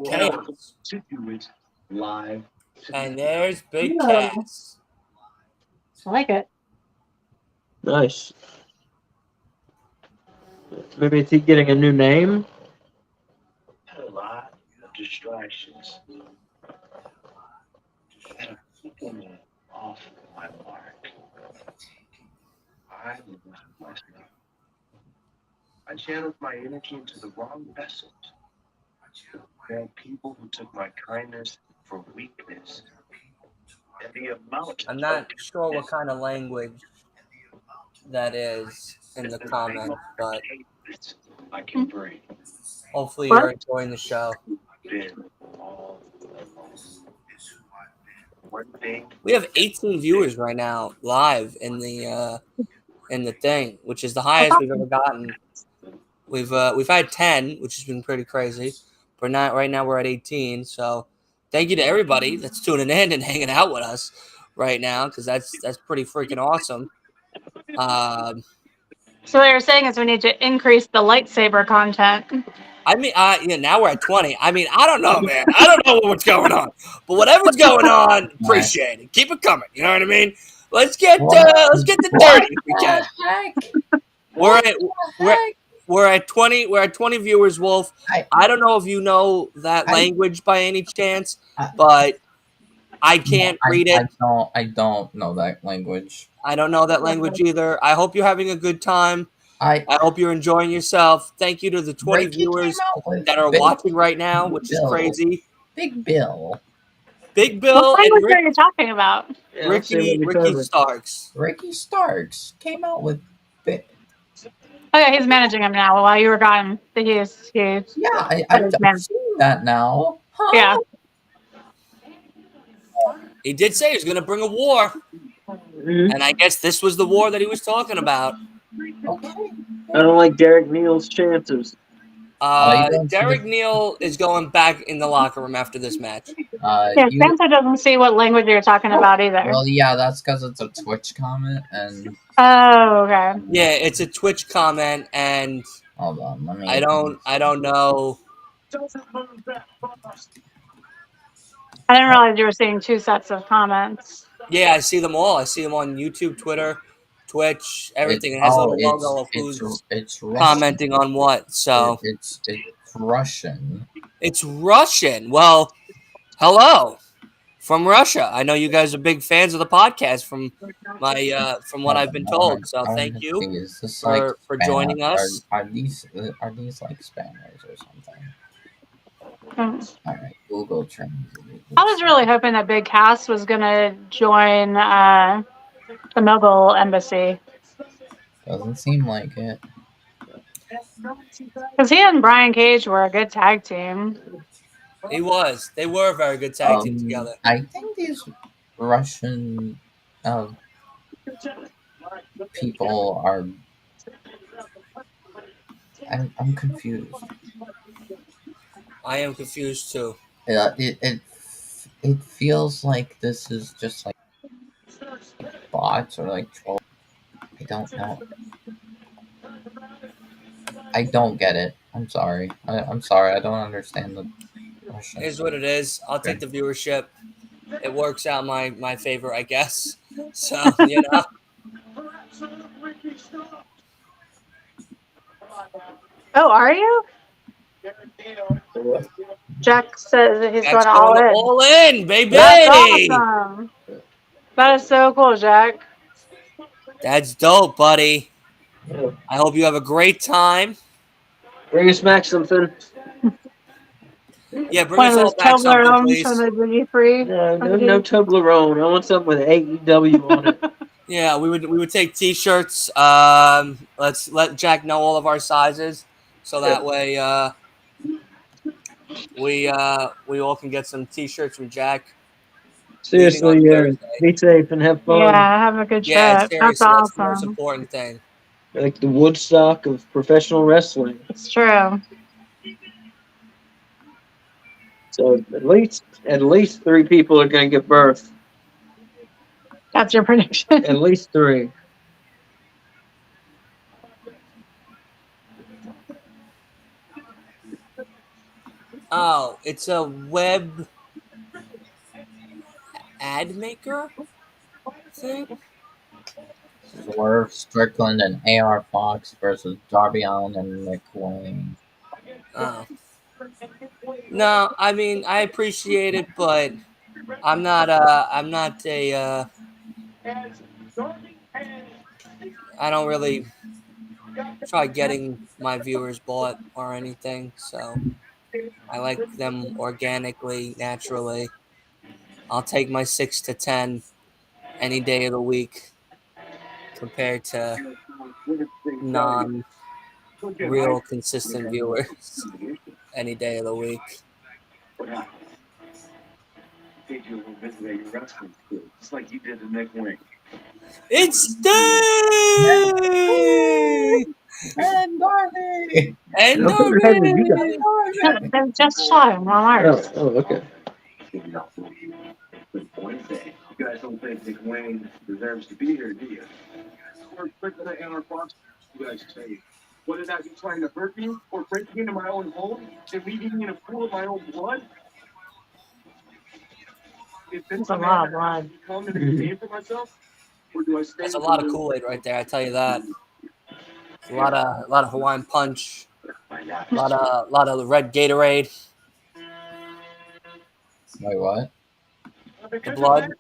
Chaos. To do it live. And there's Big Cass. I like it. Nice. Maybe is he getting a new name? A lot of distractions. That are keeping me off my mark. I channeled my energy into the wrong vessels. There are people who took my kindness for weakness, I'm not sure what kind of language that is in the comments, but hopefully you're enjoying the show. We have 18 viewers right now live in the thing, which is the highest we've ever gotten. We've had 10, which has been pretty crazy, but not right now we're at 18. So thank you to everybody that's tuning in and hanging out with us right now, because that's pretty freaking awesome. So what you're saying is we need to increase the lightsaber content. I mean, now we're at 20. I mean, I don't know, man. I don't know what's going on, but whatever's going on, appreciate it. Keep it coming. You know what I mean? Let's get the 30 if we can. We're at 20. We're at 20 viewers, Wolf. I don't know if you know that language by any chance, but I can't read it. I don't know that language. I don't know that language either. I hope you're having a good time. I hope you're enjoying yourself. Thank you to the 20 viewers that are watching right now, which is crazy. Big Bill. Big Bill. What language are you talking about? Ricky Starks. Ricky Starks came out with. Okay, he's managing him now. While you were gone, he's yeah, I've seen that now. Huh? Yeah. He did say he was going to bring a war, and I guess this was the war that he was talking about. Okay. I don't like Derek Neal's chances. Derek Neal is going back in the locker room after this match. Yeah, Spencer doesn't see what language you're talking about either. Well, yeah, that's because it's a Twitch comment, and okay. Yeah, it's a Twitch comment, and hold on, let me. I don't know. I didn't realize you were seeing two sets of comments. Yeah, I see them all. I see them on YouTube, Twitter, Twitch, everything. It has a little logo of who's commenting on what. So it's Russian. It's Russian. Well, hello from Russia. I know you guys are big fans of the podcast from what I've been told. So thank you for joining us. Are these like spammers or something? All right, Google Translate. I was really hoping that Big Cass was gonna join the Mogul Embassy. Doesn't seem like it. Because he and Brian Cage were a good tag team. He was. They were a very good tag team together. I think these Russian people are. I'm confused. I am confused too. It feels like this is just like bots or like trolls. I don't know. I don't get it. I'm sorry. I'm sorry. I don't understand the Russian. Here's what it is. I'll take the viewership. It works out my favor, I guess. So, you know. Oh, are you? Jack says that he's going all in. All in, baby! That's awesome. That is so cool, Jack. That's dope, buddy. I hope you have a great time. Bring us back something. Yeah, bring us all back something, please. No Toblerone. I want something with AEW on it. Yeah, we would take T-shirts. Let's let Jack know all of our sizes, so that way we all can get some T-shirts from Jack. Seriously, be safe and have fun. Yeah, have a good trip. Yeah, seriously, that's awesome. That's the most important thing. Like the Woodstock of professional wrestling. It's true. So at least 3 people are going to give birth. That's your prediction. At least 3. Oh, it's a web ad maker thing? Swerve Strickland and AR Fox versus Darby Allin and McLean. Oh. No, I mean I appreciate it, but I'm not a I don't really try getting my viewers bought or anything, so I like them organically, naturally. I'll take my 6 to 10 any day of the week compared to non-real consistent viewers any day of the week. Just like you did the neck wing. It's Steve! And Darby! And How far ahead did you go? Darby! They just shot him on ours. Oh, okay. Wednesday. You guys don't think Nick Wayne deserves to be here, do you? We're quicker than our boss. You guys say, what did I be trying to hurt me or breaking into my own home and leaving me in a pool of my own blood? It's a lot of blood. Come and pay for myself, or do I stay? That's a lot of Kool-Aid right there, I tell you that. A lot of Hawaiian Punch. A lot of the red Gatorade. Wait, what? The blood.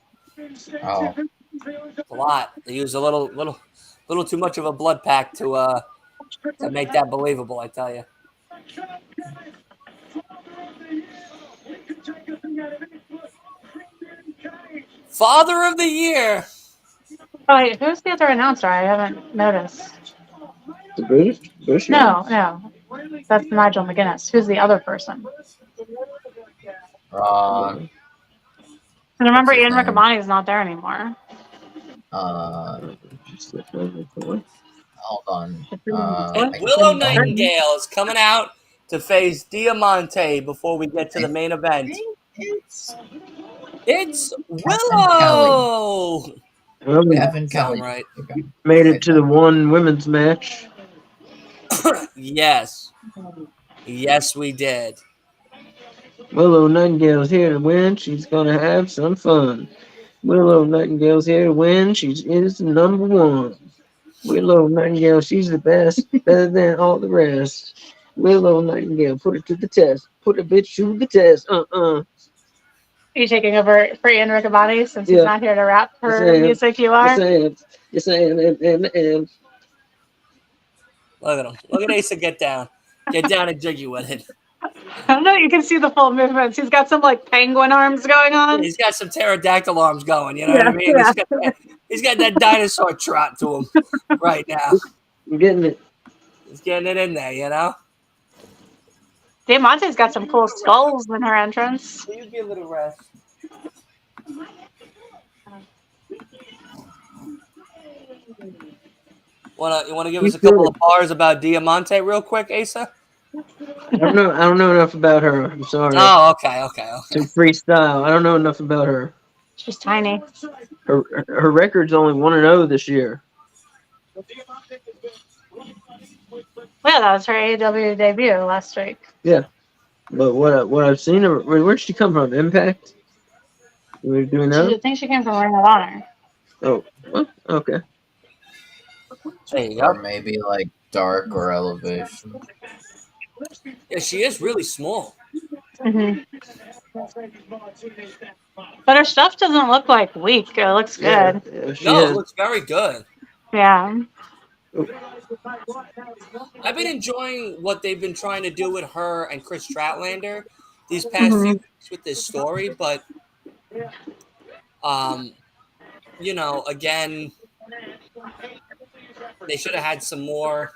Oh. A lot. They use a little too much of a blood pack to make that believable, I tell you. Father of the Year. Oh, wait, who's the other announcer? I haven't noticed. The British? No. That's Nigel McGuinness. Who's the other person? And remember, What's his Ian name? Riccaboni is not there anymore. Hold on. And Willow Nightingale is coming out to face Diamante before we get to the main event. It's Willow. Well, we Kevin Kelly. Right. made it to the one women's match. Yes, we did. Willow Nightingale's here to win. She's gonna have some fun. Willow Nightingale's here to win. She is the number one. Willow Nightingale, she's the best, better than all the rest. Willow Nightingale, put it to the test. Put a bitch to the test. Are you taking over for Ian Riccaboni since he's Yeah. not here to rap her Yes, I am. music? You are? Yes, I am. And. Look at him. Look at Asa get down. Get down and jiggy with it. I don't know. You can see the full movements. He's got some like penguin arms going on. He's got some pterodactyl arms going. You know what I mean? Yeah. He's got that dinosaur trot to him right now. I'm getting it. He's getting it in there, you know? Diamante's got some cool skulls in her entrance. Will you give it a rest? You wanna give us a couple of bars about Diamante real quick, Asa? I don't know enough about her. I'm sorry. Oh, okay. To freestyle. I don't know enough about her. She's tiny. Her record's only 1-0 this year. Yeah, that was her AEW debut last week. Yeah, but what I've seen her, where'd she come from? Impact? Do we know? I think she came from Ring of Honor. Oh, well, okay. There you Or go. maybe like Dark or Elevation. Yeah, she is really small. Mm-hmm. But her stuff doesn't look like weak. It looks good. Yeah, she No, has- it looks very good. Yeah. I've been enjoying what they've been trying to do with her and Chris Stratlander these past few weeks with this story, but again, they should have had some more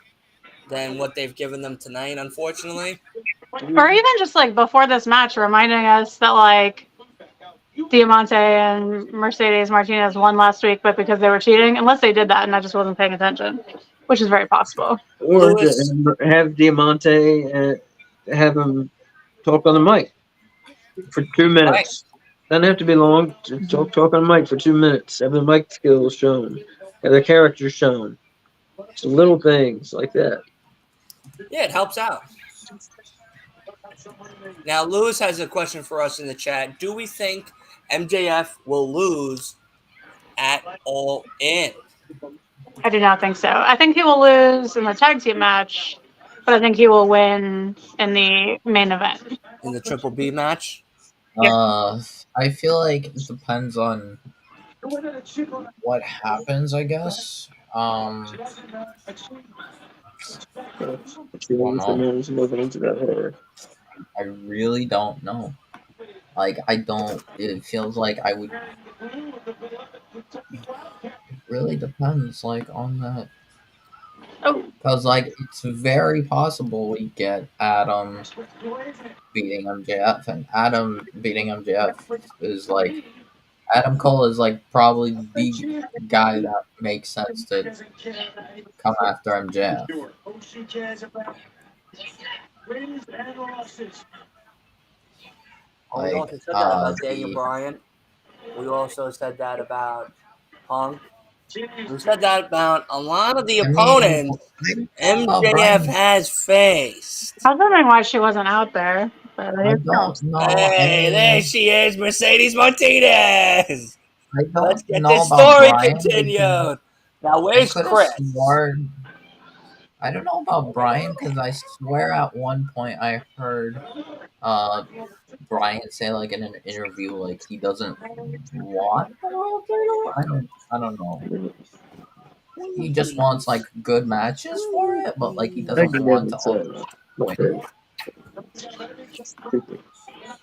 than what they've given them tonight, unfortunately. Or even just like before this match, reminding us that like Diamante and Mercedes Martinez won last week, but because they were cheating, unless they did that and I just wasn't paying attention, which is very possible. Or have Diamante and have him talk on the mic for 2 minutes. Right. Doesn't have to be long. Just talk on the mic for 2 minutes. Have the mic skills shown. Have the characters shown. Some little things like that. Yeah, it helps out. Now, Lewis has a question for us in the chat. Do we think MJF will lose at All In? I do not think so. I think he will lose in the tag team match, but I think he will win in the main event. In the Triple B match? I feel like it depends on what happens, I guess. Moving into that order. I really don't know. Like, I don't. It feels like I would. It really depends, like, on that. Oh, Because, like, it's very possible we get Adam beating MJF, and Adam beating MJF is like. Adam Cole is, like, probably the guy that makes sense to come after MJF. We Like, also said that about Daniel the. Bryan. We also said that about Punk. We said that about a lot of the I mean, opponents I don't know about MJF Brian. has faced. I was wondering why she wasn't out there, but I there you go. don't know Hey, there any. she is, Mercedes Martinez. I Let's don't get know this about story Brian because continued. Now, I where's could have Chris? sworn. I don't know about Brian because I swear at one point I heard uh Brian say, like, in an interview, like, he doesn't want the world title. I don't know. He just wants, like, good matches for it, but, like, he Thank doesn't you, want to David. ultimately win.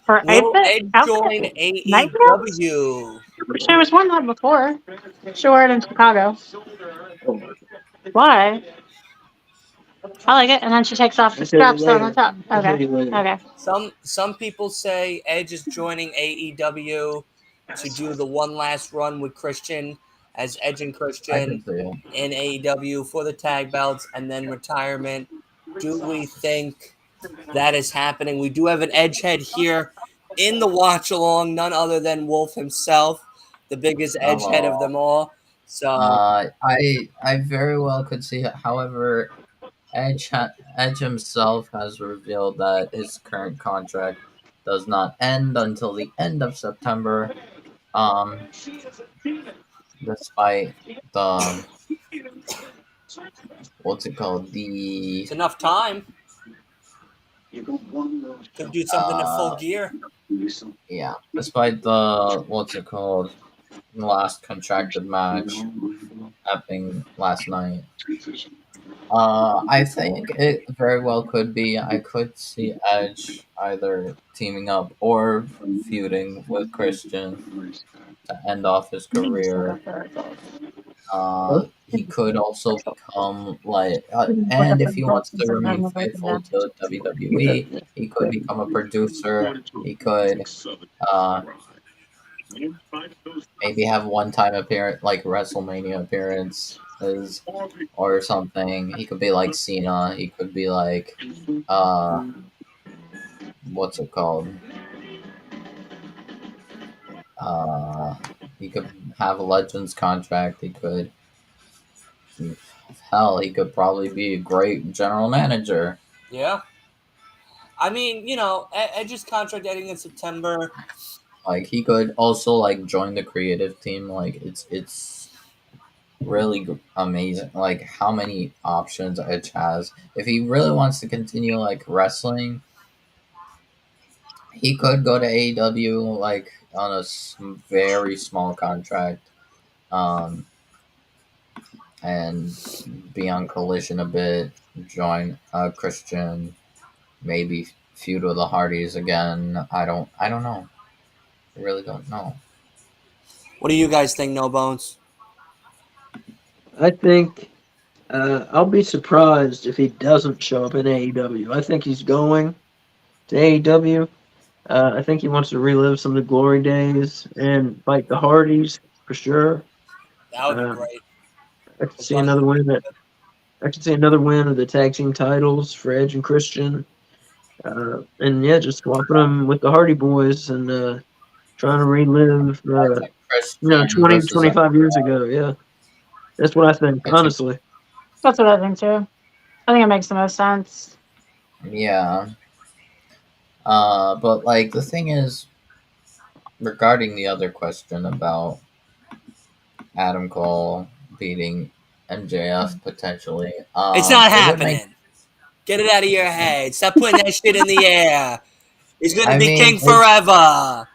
For Will 8-bit? Edge join Okay. Nightmare? AEW? She was won that before. She wore it in Chicago. Why? I like it. And then she takes off the I'll tell you straps on the later. top. I'll tell Okay. you later. Okay. Some people say Edge is joining AEW to do the one last run with Christian as Edge and I can Christian see it. in AEW for the tag belts and then retirement. Do we think that is happening? We do have an Edge head here in the watch along, none other than Wolf himself, the biggest Edge head of Hello. them all. So I very well could see it. However, Edge himself has revealed that his current contract does not end until the end of September. Um, despite the what's it called? it's enough time. Could do something to full Uh gear. yeah, despite the what's it called? Last contracted match happening last night. I think it very well could be. I could see Edge either teaming up or feuding with Christian to end off his career. He could also become like, and if he wants to remain faithful to WWE, he could become a producer. He could uh, maybe have one time appearance, like WrestleMania appearances or something. He could be like Cena. He could be like uh, what's it called? Uh, he could have a Legends contract. He could, hell, he could probably be a great general manager. Yeah. I mean, Edge's contract ending in September. Like, he could also, like, join the creative team. Like, it's really amazing. Like, how many options Edge has. If he really wants to continue, like, wrestling, he could go to AEW, like, on a very small contract. Um, and be on Collision a bit, join Christian, maybe feud with the Hardys again. I don't know. I really don't know. What do you guys think, No Bones? I think I'll be surprised if he doesn't show up in AEW. I think he's going to AEW. I think he wants to relive some of the glory days and fight the Hardys for sure. That would be Uh, great. I could The see Gun another would be win. good. I could see another win of the tag team titles for Edge and Christian. And yeah, just swapping them with the Hardy Boys and trying to relive, I think Christian 20, versus 25 years ago. Yeah, that's what I think, I think honestly. That's what I think too. I think it makes the most sense. yeah. But, like, the thing is, regarding the other question about Adam Cole beating MJF potentially, It's not it would make. happening. Get it out of your head. Stop putting that shit in the air. He's going to I be mean, king forever.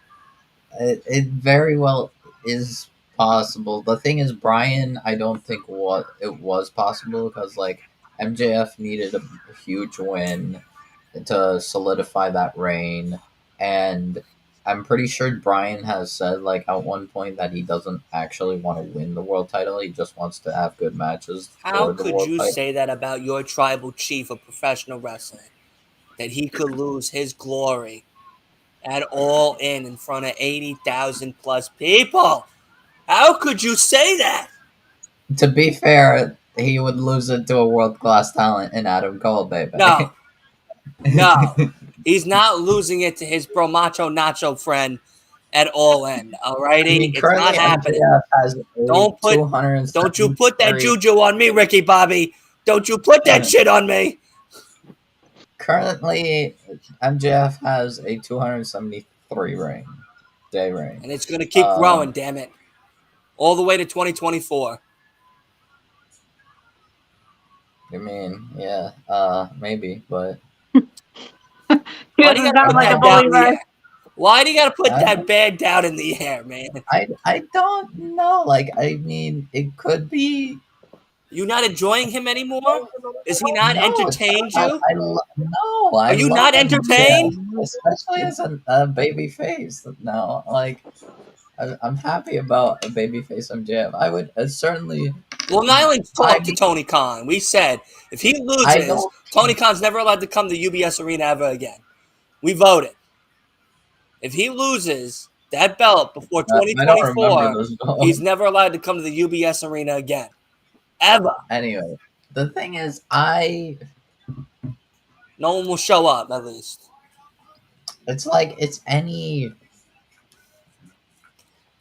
it very well is possible. The thing is, Brian, I don't think what it was possible because, like, MJF needed a huge win to solidify that reign, and I'm pretty sure Brian has said like at one point that he doesn't actually want to win the world title. He just wants to have good matches How for the could world you title. say that about your tribal chief of professional wrestling? That he could lose his glory at All in front of 80,000 plus people? How could you say that? To be fair, he would lose it to a world class talent in Adam Cole, baby. No, no. He's not losing it to his bro macho nacho friend at All in. I Alrighty? mean, It's not currently happening. MJF has a Don't you put that 273. juju on me, Ricky Bobby. Don't you put that shit on me. Currently, MJF has a 273 day reign. And it's going to keep growing, damn it. All the way to 2024. I mean, yeah, maybe, but He Why do you doesn't got to sound put like a that down bully, in the right? air? Why do you got to put that bag down in the air, man? I don't know. Like, I mean, it could be. You not enjoying him anymore? Is he not entertained you? No, I Are you love not MJF, entertained? especially as a baby face. No, like I'm happy about a baby face MJF. I would certainly. Long Island's talked to Tony Khan. We said if he loses, Tony Khan's never allowed to come to UBS Arena ever again. We voted. If he loses that belt before I don't remember 2024, those votes. he's never allowed to come to the UBS Arena again. Ever. Anyway, the thing is, no one will show up, at least. It's like it's any.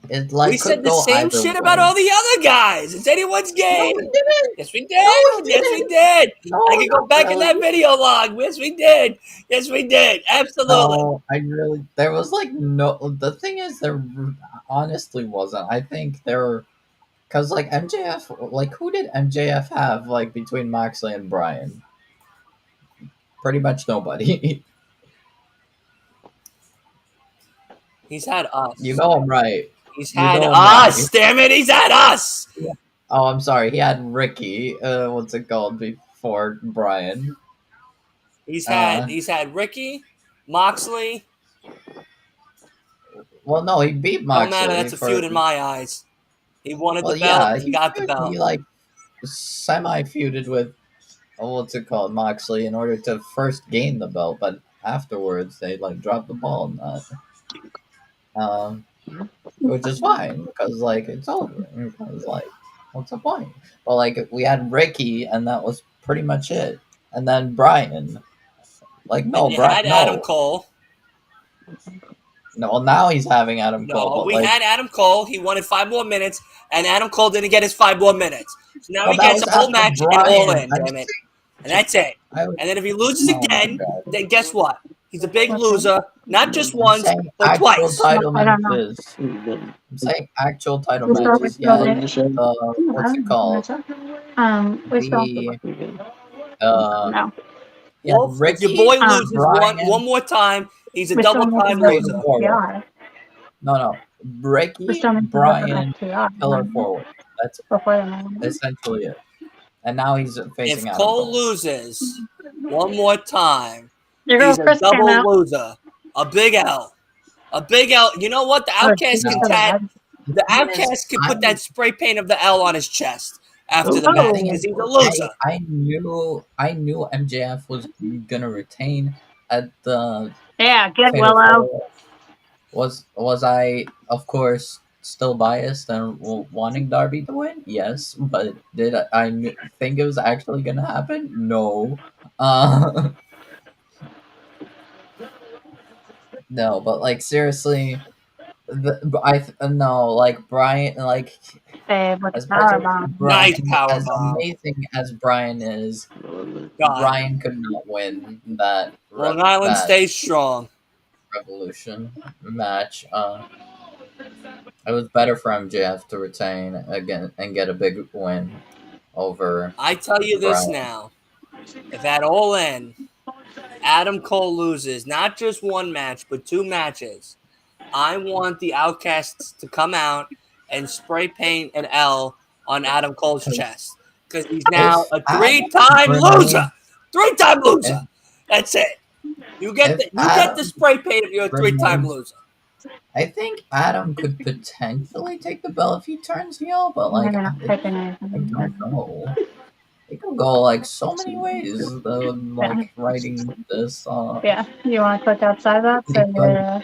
It like we said the same shit about all the other guys. It's anyone's game. No, we didn't. Yes, we did. No, we yes, we did. No, I can go back in that video log. Yes, we did. Yes, we did. Absolutely. No, there was like no. The thing is, there honestly wasn't. I think there were. Because, like, MJF, like, who did MJF have, like, between Moxley and Bryan? Pretty much nobody. He's had us. You know I'm right. He's had us. Right. Damn it, he's had us. Yeah. Oh, I'm sorry. He had Ricky. What's it called? Before Bryan. He's had Ricky, Moxley. Well, no, he beat Moxley. No matter, that's a feud in my eyes. He wanted the belt. Yeah, he got the belt. He like semi-feuded with what's it called, Moxley, in order to first gain the belt, but afterwards they like dropped the ball on that. Which is fine because like it's over. Because like, what's the point? But like we had Ricky, and that was pretty much it. And then Bryan, like no, Bryan, no. Adam Cole. No, now he's having Adam Cole. No, we had Adam Cole. He wanted 5 more minutes, and Adam Cole didn't get his 5 more minutes. So now he gets a whole match and All In, damn it. And that's it. And then if he loses again, then guess what? He's a big loser, not just once, but twice. Title matches. I'm saying actual title matches. Yeah, what's it called? No. Yeah, if your boy loses one more time, he's a double-time loser. No. Ricky, Bryan, Pillar Forward. That's essentially it. And now he's facing If Adam Cole loses one more time, he's a Chris double loser. A big L. A big L. You know what? The Outcast can put that spray paint of the L on his chest after the match because he's a loser. I knew MJF was gonna retain at the get Willow. Was I, of course, still biased and wanting Darby to win? Yes, but did I think it was actually gonna happen? No. No, but like seriously, like Bryan, like as amazing as Bryan is, Bryan could not win that. Long Island stays strong. Revolution match. It was better for MJF to retain again and get a big win over. I tell you this now: if at All In, Adam Cole loses not just one match but 2 matches, I want the Outcasts to come out and spray paint an L on Adam Cole's chest because he's now a 3-time loser. 3-time loser. That's it. You get the spray paint if you're a 3-time loser. I think Adam could potentially take the belt if he turns heel, but like I don't know. It could go like so many ways. Though, like writing this. Yeah, you want to click outside that? So you're,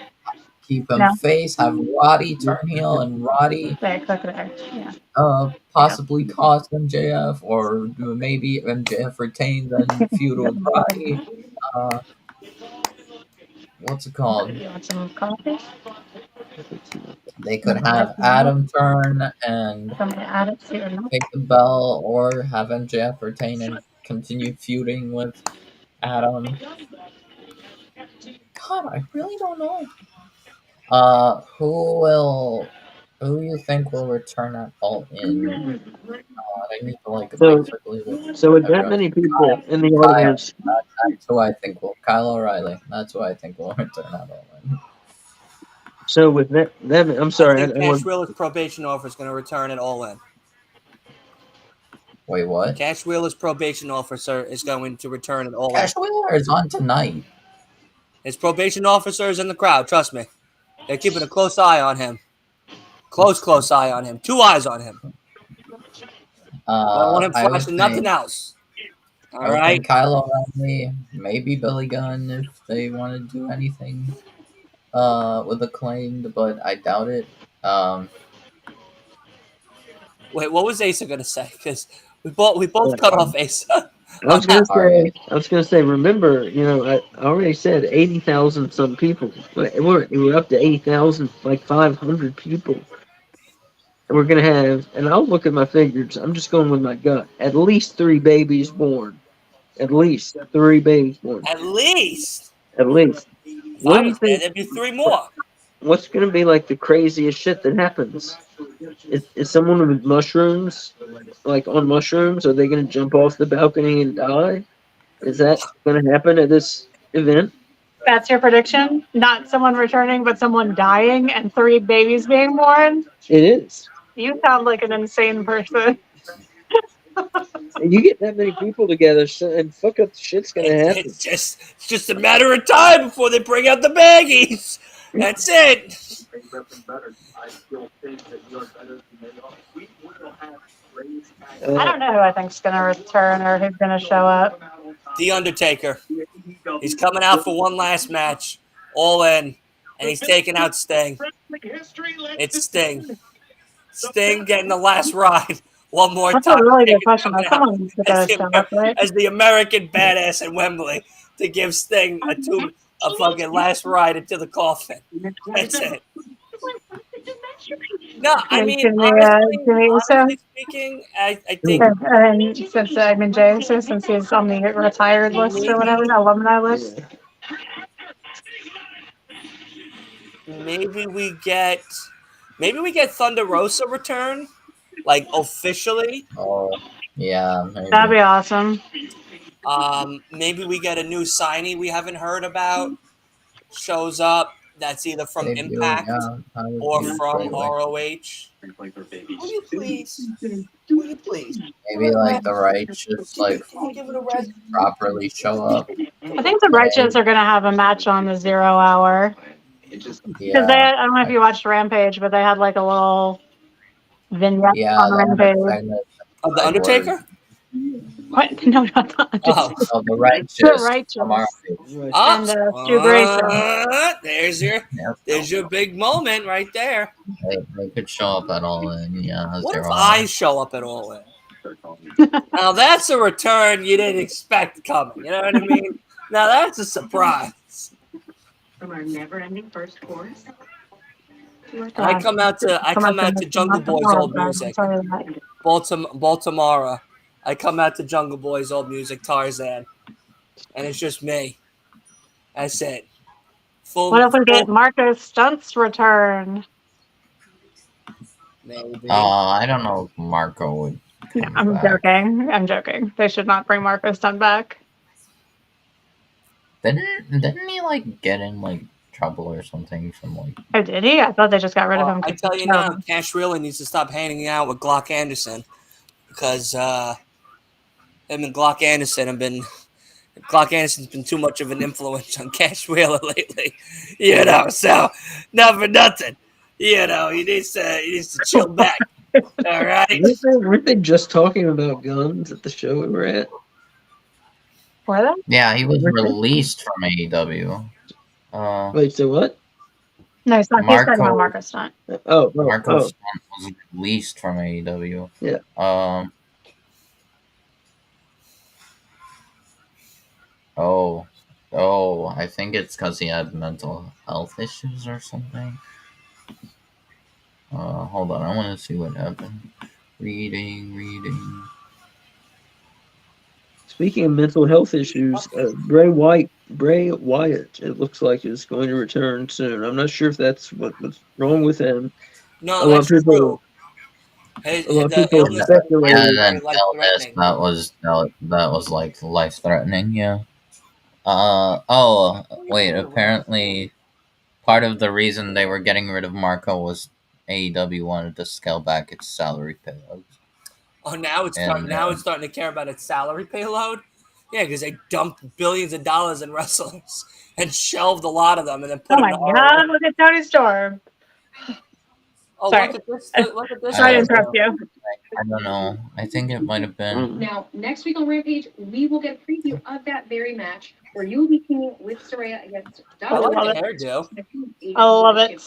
keep him no. face, have Roddy turn heel, and Roddy There, click there. Yeah. possibly cost MJF, or maybe MJF retains and feud with Roddy. What's it called? You want some coffee? They could have Adam turn and Add it to your milk. take the belt, or have MJF retain and continue feuding with Adam. God, I really don't know. Who do you think will return at All In? I need to like quickly look. So with that many people in the audience, that's who I think will. Kyle O'Reilly. That's who I think will return at All In. So with that I'm sorry. I think Cash Wheeler's probation offer is going to return at All In. Wait, what? Cash Wheeler's probation officer is going to return at All In. Cash Wheeler is on tonight. His probation officer is in the crowd. Trust me. They're keeping a close eye on him. Close eye on him. 2 eyes on him. I don't want him flashing nothing else. All right. Kyle O'Reilly, maybe Billy Gunn if they want to do anything with Acclaimed, but I doubt it. Wait, what was Asa gonna say? Because we both cut off Asa. I was gonna say. Remember, I already said 80,000 some people. We're up to 80,000, like 500 people. And we're gonna have, and I'll look at my figures. I'm just going with my gut. At least 3 babies born. At least 3 babies born. At least. What do you think? There'd be 3 more. What's gonna be like the craziest shit that happens? Is someone with mushrooms, like on mushrooms? Are they gonna jump off the balcony and die? Is that gonna happen at this event? That's your prediction? Not someone returning, but someone dying and 3 babies being born? It is. You sound like an insane person. You get that many people together, and fuck up shit's gonna happen. It's just a matter of time before they bring out the baggies. That's it. I don't know who I think's gonna return or who's gonna show up. The Undertaker. He's coming out for one last match, All In, and he's taking out Sting. It's Sting. Sting getting the last ride one more That's time. A really good question. Someone show up, right? As the American badass in Wembley to give Sting a fucking last ride into the coffin. That's it. No, I mean, honestly speaking, I think. Since he's on the retired list or whatever, alumni list. Maybe we get Thunder Rosa return, like officially. Oh, yeah, maybe. That'd be awesome. Maybe we get a new signee we haven't heard about. Shows up. That's either from Impact or from ROH. Will you please? Maybe like the Righteous, like properly show up. I think the Righteous are gonna have a match on the 0 hour. Because I don't know if you watched Rampage, but they had like a little vignette on Rampage. Of the Undertaker? What? No, not the Undertaker. Oh, the Righteous. The Righteous. And Stu Grayson. There's your big moment right there. They could show up at All In, yeah. What if I show up at All In? Now that's a return you didn't expect coming. You know what I mean? Now that's a surprise. From our never-ending first course. I come out to Jungle Boy's old music. Baltimore. I come out to Jungle Boy's old music, Tarzan, and it's just me. That's it. What if we get Marcus Stunt's return? Maybe. I don't know if Marco would. I'm joking. They should not bring Marcus Stunt back. Didn't he like get in like trouble or something from like? Oh, did he? I thought they just got rid of him. I tell you now, Cash really needs to stop hanging out with Glock Anderson because him and Glock Anderson have been Clark Anderson's been too much of an influence on Cash Wheeler lately, so not for nothing. He needs to chill back. All right. Weren't they just talking about guns at the show we were at? Were they? Yeah, he was released from AEW. Wait, so what? No, he's talking about Marco Stunt. Marco Stunt was released from AEW. Yeah. I think it's because he had mental health issues or something. Hold on, I want to see what happened. Reading. Speaking of mental health issues, Bray Wyatt, it looks like is going to return soon. I'm not sure if that's what's wrong with him. No, that's true. That was like life threatening. Yeah. Apparently, part of the reason they were getting rid of Marco was AEW wanted to scale back its salary payloads. Oh, now it's starting to care about its salary payload. Yeah, because they dumped billions of dollars in wrestlers and shelved a lot of them, and then put. Oh my God! Look at Tony Storm. Oh, sorry. Look at this. Sorry to interrupt you. I don't know. I think it might have been. Now, next week on Rampage, we will get a preview of that very match where you will be teaming with Saraya against I like the hairdo. I love it.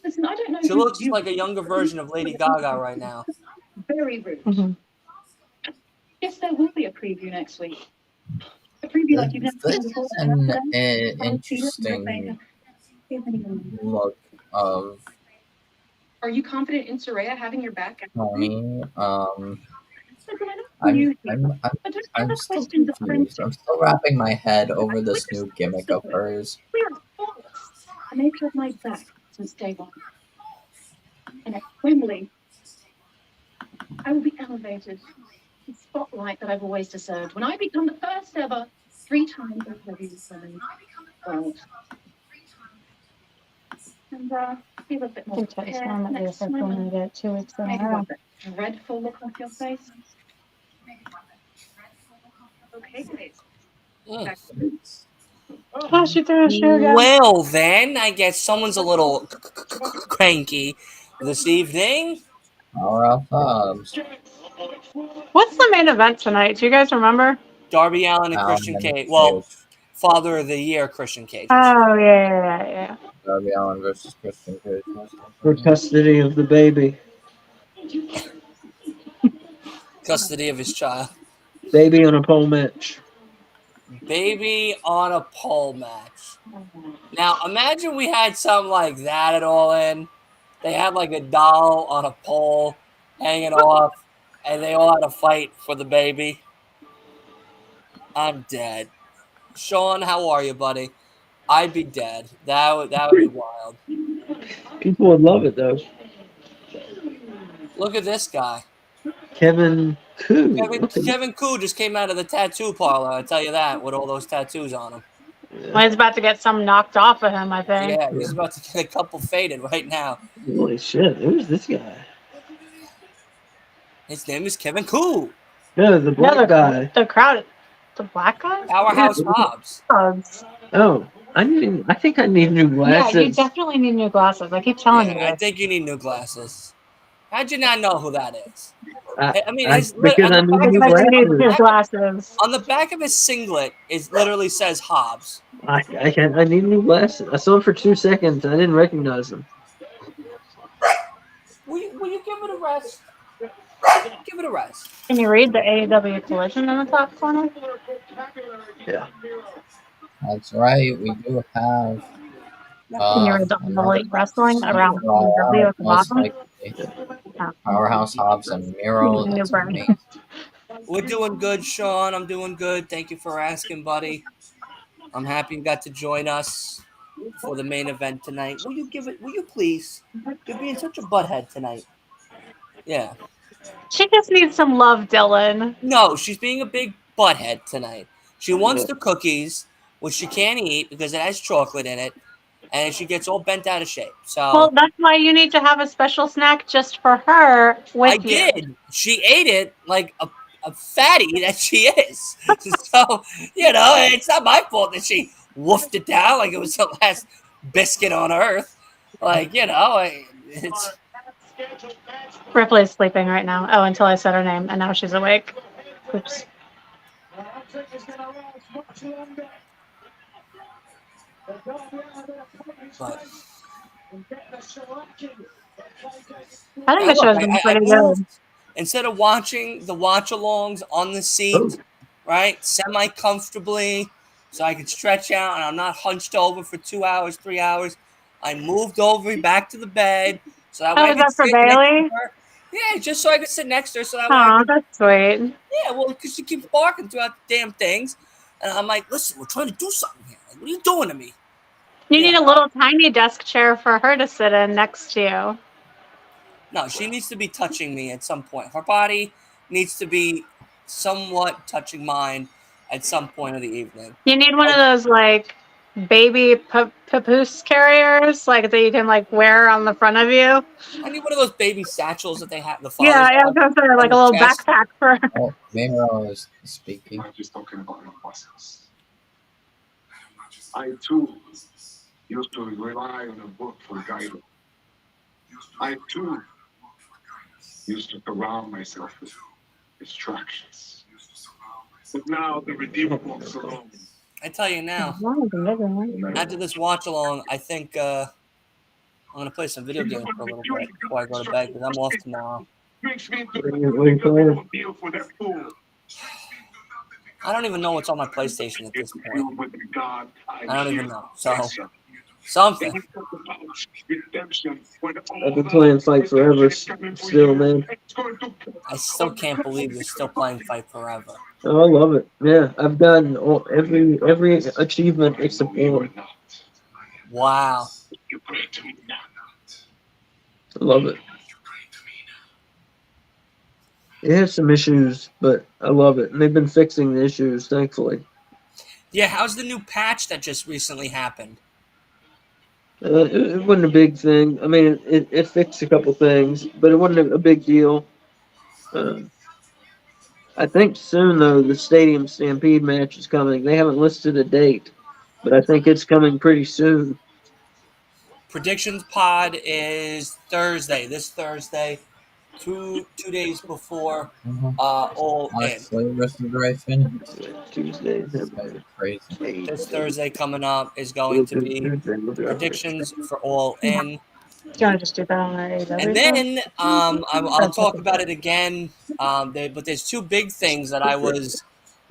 Listen, I don't know. She looks like a younger version of Lady Gaga right now. Very rude. Yes, there will be a preview next week. A preview like you've never seen before. An interesting look of. Are you confident in Saraya having your back? Tony, I'm still confused. I'm still wrapping my head over this new gimmick of hers. I made sure my back since day one. And at Wembley, I will be elevated. The spotlight that I've always deserved when I become the first ever 3-time WWE world. And feel a bit more prepared next time. 2 weeks in Maybe a row. a dreadful look off your face. Okay, guys. Oh, she threw a shoe again. Well, then, I guess someone's a little cranky this evening. Powerhouse Hobbs. What's the main event tonight? Do you guys remember? Darby Allin and Christian Cage. Well, Father of the Year, Christian Cage. Oh, yeah. Darby Allin versus Christian Cage. For custody of the baby. Custody of his child. Baby on a pole match. Baby on a pole match. Now, imagine we had something like that at All In. They had like a doll on a pole hanging off, and they all had to fight for the baby. I'm dead. Sean, how are you, buddy? I'd be dead. That would be wild. People would love it, though. Look at this guy. Kevin Koo. Kevin Koo just came out of the tattoo parlor, I tell you that, with all those tattoos on him. Well, he's about to get some knocked off of him, I think. Yeah, he's about to get a couple faded right now. Holy shit, who's this guy? His name is Kevin Koo. No, the black guy. The crowd. The black guy? Powerhouse Hobbs. Oh, I think I need new glasses. Yeah, you definitely need new glasses. I keep telling you. I think you need new glasses. How'd you not know who that is? Because I need new glasses. On the back of his singlet, it literally says Hobbs. I need new glasses. I saw him for 2 seconds. I didn't recognize him. Will you give it a rest? Give it a rest. Can you read the AEW Collision in the top corner? Yeah. That's right. We do have. Can you read the Elite Wrestling around AEW at the bottom? Powerhouse Hobbs and Miro. We're doing good, Sean. I'm doing good. Thank you for asking, buddy. I'm happy you got to join us for the main event tonight. Will you please? You're being such a butthead tonight. Yeah. She just needs some love, Dylan. No, she's being a big butthead tonight. She wants the cookies, which she can't eat because it has chocolate in it, and she gets all bent out of shape. So, well, that's why you need to have a special snack just for her with you. I did. She ate it like a fatty that she is. So, it's not my fault that she woofed it down like it was the last biscuit on earth. Like, it's... Ripley's sleeping right now. Oh, until I said her name, and now she's awake. Oops. But I think the show's been I pretty moved, good. instead of watching the watch-alongs on the seat, right, semi-comfortably, so I could stretch out and I'm not hunched over for 2 hours, 3 hours, I moved over back to the bed so that way I Is could that for sit next Bailey? to her. Yeah, just so I could sit next to her so that way Oh, that's sweet. yeah, well, because she keeps barking throughout the damn things. And I'm like, listen, we're trying to do something here. Like, what are you doing to me? You need a little tiny desk chair for her to sit in next to you. No, she needs to be touching me at some point. Her body needs to be somewhat touching mine at some point of the evening. You need one of those, like, baby papoose carriers, like, that you can, like, wear on the front of you. I need one of those baby satchels that they have, the Yeah, fathers I was gonna say, like a little backpack for her. Oh, Miro is speaking. I'm just talking about the process. I too used to rely on a book for guidance. I too used to surround myself with distractions. But now the Redeemer walks alone. I tell you now, after this watch along, I think I'm going to play some video games for a little bit before I go to bed because I'm off tomorrow. I don't even know what's on my PlayStation at this point. I don't even know. So, something. I've been playing Fight Forever still, man. I still can't believe you're still playing Fight Forever. Oh, I love it. Yeah, I've gotten every achievement except one. Wow. I love it. It has some issues, but I love it. And they've been fixing the issues, thankfully. Yeah, how's the new patch that just recently happened? It wasn't a big thing. I mean, it fixed a couple things, but it wasn't a big deal. I think soon, though, the Stadium Stampede match is coming. They haven't listed a date, but I think it's coming pretty soon. Predictions pod is Thursday, this Thursday, two days before All In. Tuesday. Crazy. This Thursday coming up is going to be predictions for All In. Do you want to just do that on our AW? And then I'll talk about it again. But there's two big things that I was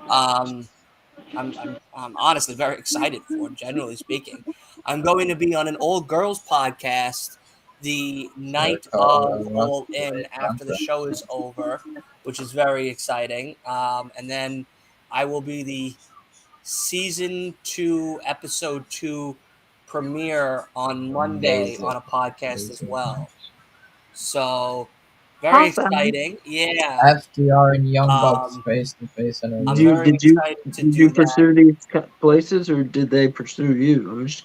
I'm honestly very excited for, generally speaking. I'm going to be on an old girls podcast the night of All In after the show is over, which is very exciting. And then I will be the season 2, episode 2 premiere on Monday on a podcast as well. So very exciting. Yeah. FDR and Young Bucks face to face. Did you pursue these places, or did they pursue you? I'm just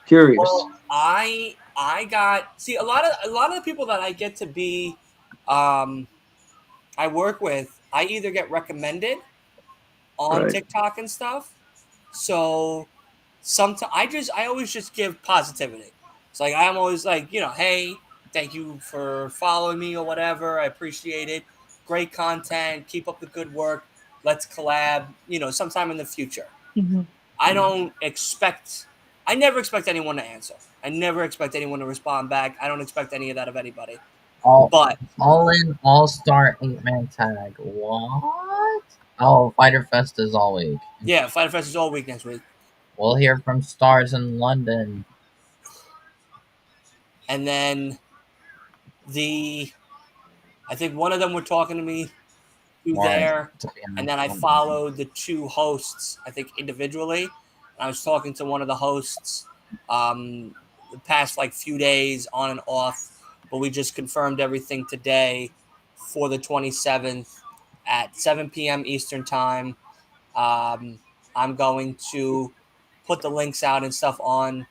curious. Well, I got a lot of the people that I get to be I work with, I either get recommended on TikTok and stuff. So sometimes I always just give positivity. It's like I'm always like, hey, thank you for following me or whatever. I appreciate it. Great content. Keep up the good work. Let's collab, sometime in the future. Mm-hmm. I never expect anyone to answer. I never expect anyone to respond back. I don't expect any of that of anybody. But All In All-Star 8-man tag. What? Oh, Fighter Fest is all week. Yeah, Fighter Fest is all week next week. We'll hear from stars in London. And then I think one of them were talking to me through there. And then I followed the two hosts, I think individually. And I was talking to one of the hosts the past few days on and off. But we just confirmed everything today for the 27th at 7 p.m. Eastern time. I'm going to put the links out and stuff on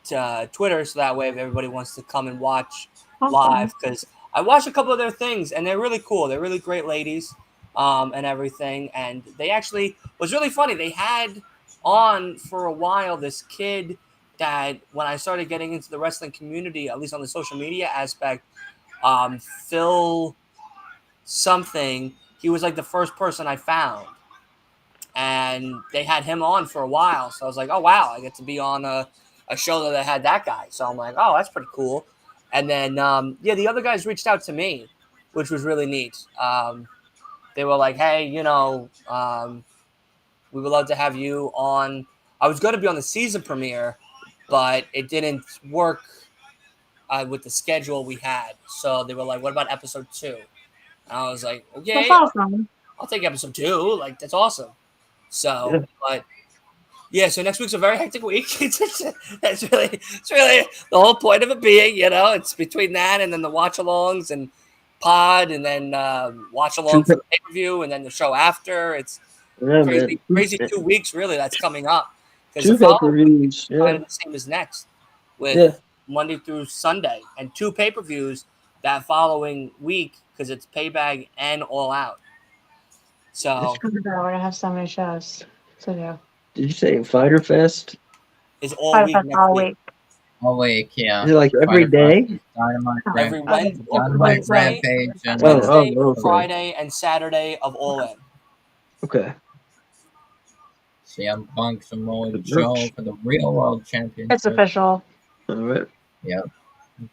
to Twitter so that way if everybody wants to come and watch live, because I watched a couple of their things and they're really cool. They're really great ladies. and everything. And they actually was really funny. They had on for a while this kid that when I started getting into the wrestling community, at least on the social media aspect, Phil something. He was like the first person I found, and they had him on for a while. So I was like, oh wow, I get to be on a show that had that guy. So I'm like, oh, that's pretty cool. And then the other guys reached out to me, which was really neat. They were like, hey, we would love to have you on. I was going to be on the season premiere, but it didn't work with the schedule we had. So they were like, what about episode 2? And I was like, That's okay, awesome. I'll take episode 2. Like, that's awesome. So, Yeah. but yeah, so next week's a very hectic week. It's really the whole point of it being, it's between that and then the watch-alongs and pod and then watch-along for the pay-per-view and then the show after. It's crazy 2 weeks really that's coming up because the following week is kind of the same as next with Monday through Sunday and 2 pay-per-views that following week because it's Payback and All Out. So we're gonna have so many shows to do. Did you say Fighter Fest? Is all week next all week. week. All week, yeah. Is it like every day? Dynamite, Every Wednesday, Rampage, and Wednesday, okay. Friday, and Saturday of All In. Okay. CM Punk, Samoa Joe for the Real World Championship. It's official. All right. Yep.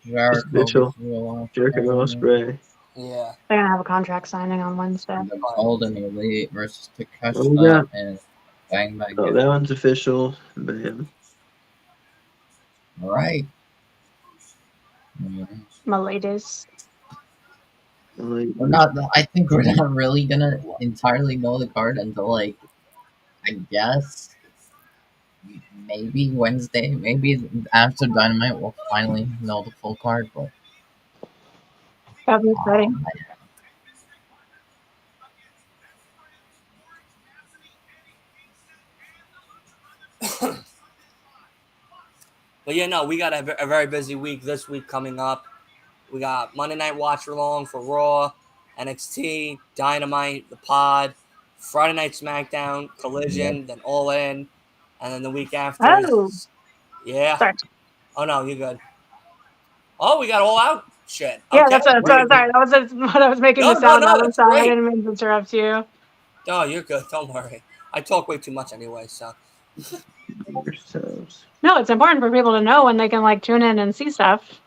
Jericho Ospreay. Yeah. They're gonna have a contract signing on Wednesday. The Golden Elite versus Takeshita and Bang Bang. Oh, that one's official. Bam. All right. My ladies. We're not. I think we're not really gonna entirely know the card until I guess maybe Wednesday. Maybe after Dynamite, we'll finally know the full card. But that'd be exciting. But yeah, no, we got a very busy week this week coming up. We got Monday Night Watch Along for Raw, NXT, Dynamite, The Pod, Friday Night SmackDown, Collision, then All In, and then the week after. Yeah. Sorry. Oh no, you're good. Oh, we got All Out. Shit. Yeah, okay. that's sorry. That was what I was making the sound. I didn't mean to interrupt you. No, you're good. Don't worry. I talk way too much anyway, so. No, it's important for people to know when they can tune in and see stuff.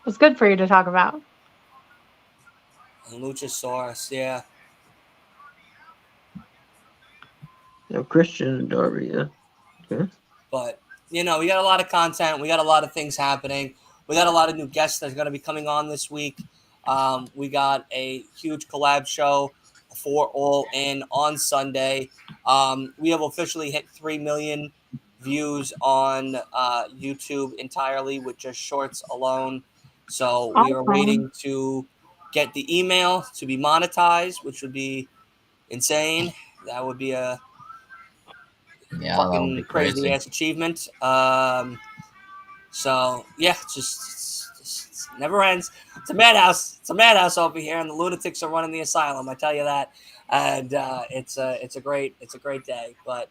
It's good for you to talk about. And Luchasaurus, yeah. Yeah, Christian and Darby, yeah. Okay. But, we got a lot of content. We got a lot of things happening. We got a lot of new guests that are going to be coming on this week. We got a huge collab show for All In on Sunday. We have officially hit 3 million views on YouTube entirely with just shorts alone. So we are waiting to get the email to be monetized, which would be insane. That would be a fucking crazy ass achievement. So yeah, just never ends. It's a madhouse. It's a madhouse over here, and the lunatics are running the asylum. I tell you that. And it's a great day. But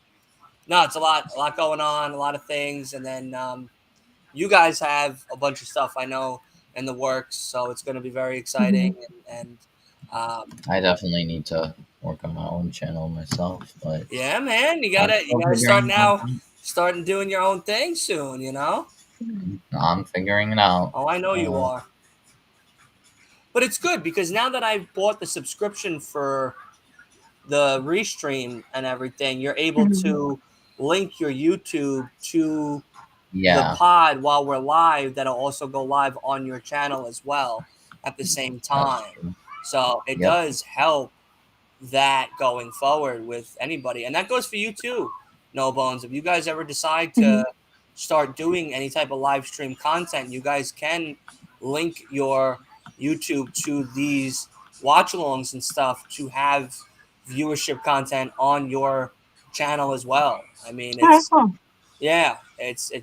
no, it's a lot going on, a lot of things, and then you guys have a bunch of stuff I know in the works, so it's going to be very exciting. And I definitely need to work on my own channel myself. But yeah, man, you gotta start doing your own thing soon. I'm figuring it out. Oh, I know you are. But it's good because now that I've bought the subscription for the restream and everything, you're able to link your YouTube to the pod while we're live. That'll also go live on your channel as well at the same time. So it does help that going forward with anybody. And that goes for you too, No Bones. If you guys ever decide to start doing any type of live stream content, you guys can link your YouTube to these watch alongs and stuff to have viewership content on your channel as well. I mean, it's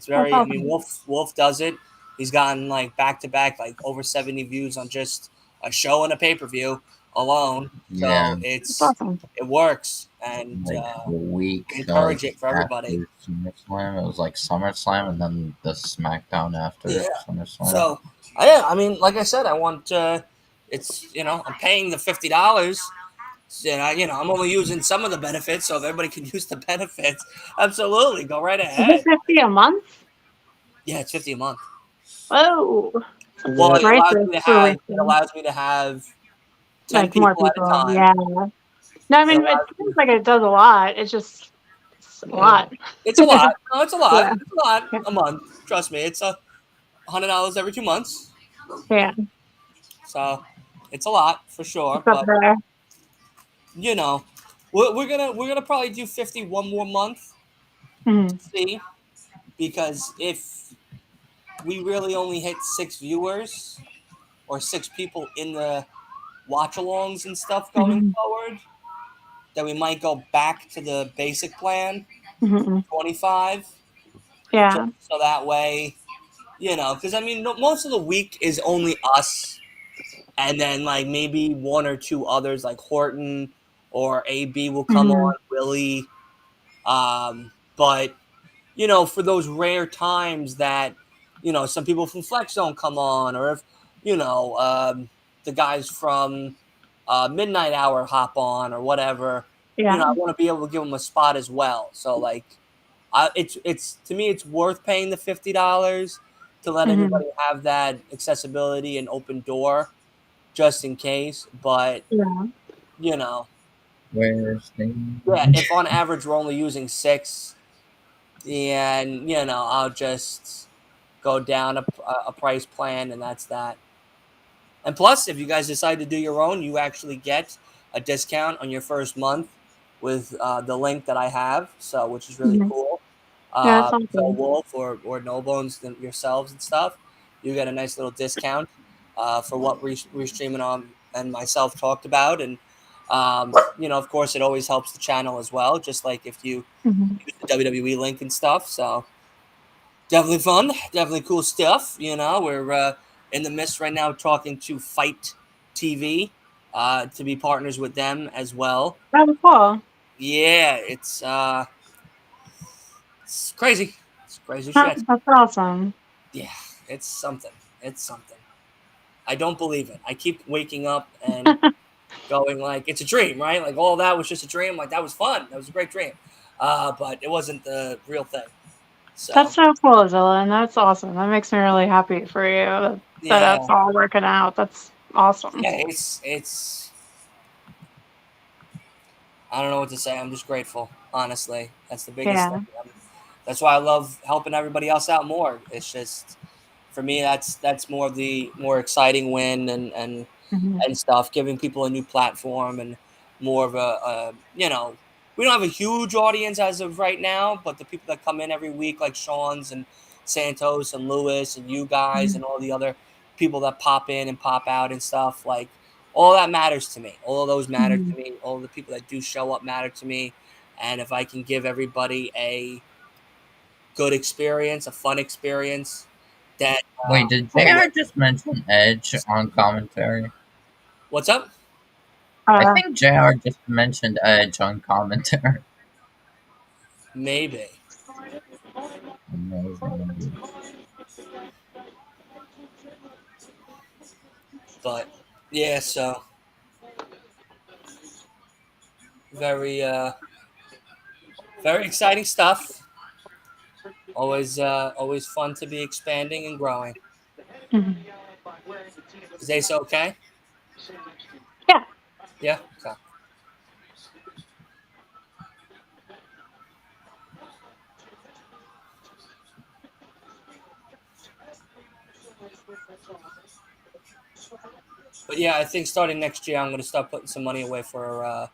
very, I mean, Wolf does it. He's gotten back to back, over 70 views on just a show and a pay-per-view. alone. So Yeah, That's awesome. it works, and like a week encourage it for everybody. after SummerSlam. It was like SummerSlam and then the SmackDown after Yeah. SummerSlam. So yeah, I mean, like I said, I want it's I'm paying the $50. And I'm only using some of the benefits, so if everybody can use the benefits, absolutely, go right Is ahead. it 50 a month? Yeah, it's $50 a month. Oh, Well, Yeah. it allows me to have 10 like more people at a people. time. Yeah. No, I It mean, it allows seems like it does a lot. It's just a lot. It's a lot. No, it's a lot. Yeah. It's a lot a month. Trust me, it's $100 every 2 months. Yeah. So it's a lot for sure. It's up But there. we're gonna probably do 50 one more month. Mhm. See, because if we really only hit 6 viewers or 6 people in the watch-alongs and stuff going Mhm. forward, then we might go back to the basic plan, Mhm. 25, Yeah. just so that way, because I mean, most of the week is only us, and then like maybe 1 or 2 others, like Horton or AB will come Mhm. on, Willie. But for those rare times that some people from Flex don't come on, or if the guys from Midnight Hour hop on or whatever, Yeah. I want to be able to give them a spot as well. So like, it's to me, it's worth paying the $50 to let Mhm. everybody have that accessibility and open door, just in case. But Yeah. you know, Where's the yeah, if on average we're only using 6, and I'll just go down a price plan, and that's that. And plus, if you guys decide to do your own, you actually get a discount on your first month with the link that I have, so which is really Mhm. cool. Yeah, that's So awesome. Wolf or No Bones yourselves and stuff, you get a nice little discount for what Restreaming on and myself talked about, and of course, it always helps the channel as well. Just like if you Mhm. use the WWE link and stuff, so. Definitely fun, definitely cool stuff. We're in the midst right now talking to Fight TV to be partners with them as well. That was cool. Yeah, it's crazy. It's crazy shit. That's awesome. Yeah, it's something. It's something. I don't believe it. I keep waking up and going like it's a dream, right? Like all that was just a dream. Like that was fun. That was a great dream, but it wasn't the real thing. That's So so cool, Zilla, and that's awesome. That makes me really happy for you that yeah, that's all working out. That's awesome. yeah, it's I don't know what to say. I'm just grateful, honestly. That's the biggest thing. Yeah. That's why I love helping everybody else out more. It's just for me, that's more of the more exciting win Mhm. and stuff, giving people a new platform and more of we don't have a huge audience as of right now, but the people that come in every week, like Sean's and Santos and Lewis and you guys Mhm. and all the other people that pop in and pop out and stuff, like all that matters to me. All of those matter to Mhm. me. All the people that do show up matter to me. And if I can give everybody a good experience, a fun experience, then Wait, did I'm JR with. just mention Edge on commentary? What's up? I Uh, think JR just mentioned Edge on commentary. Maybe. Amazing. But yeah, so very very exciting stuff. Always fun to be expanding and growing. mhm. Is Ace okay? Yeah. Yeah. Okay. But yeah, I think starting next year, I'm going to start putting some money away for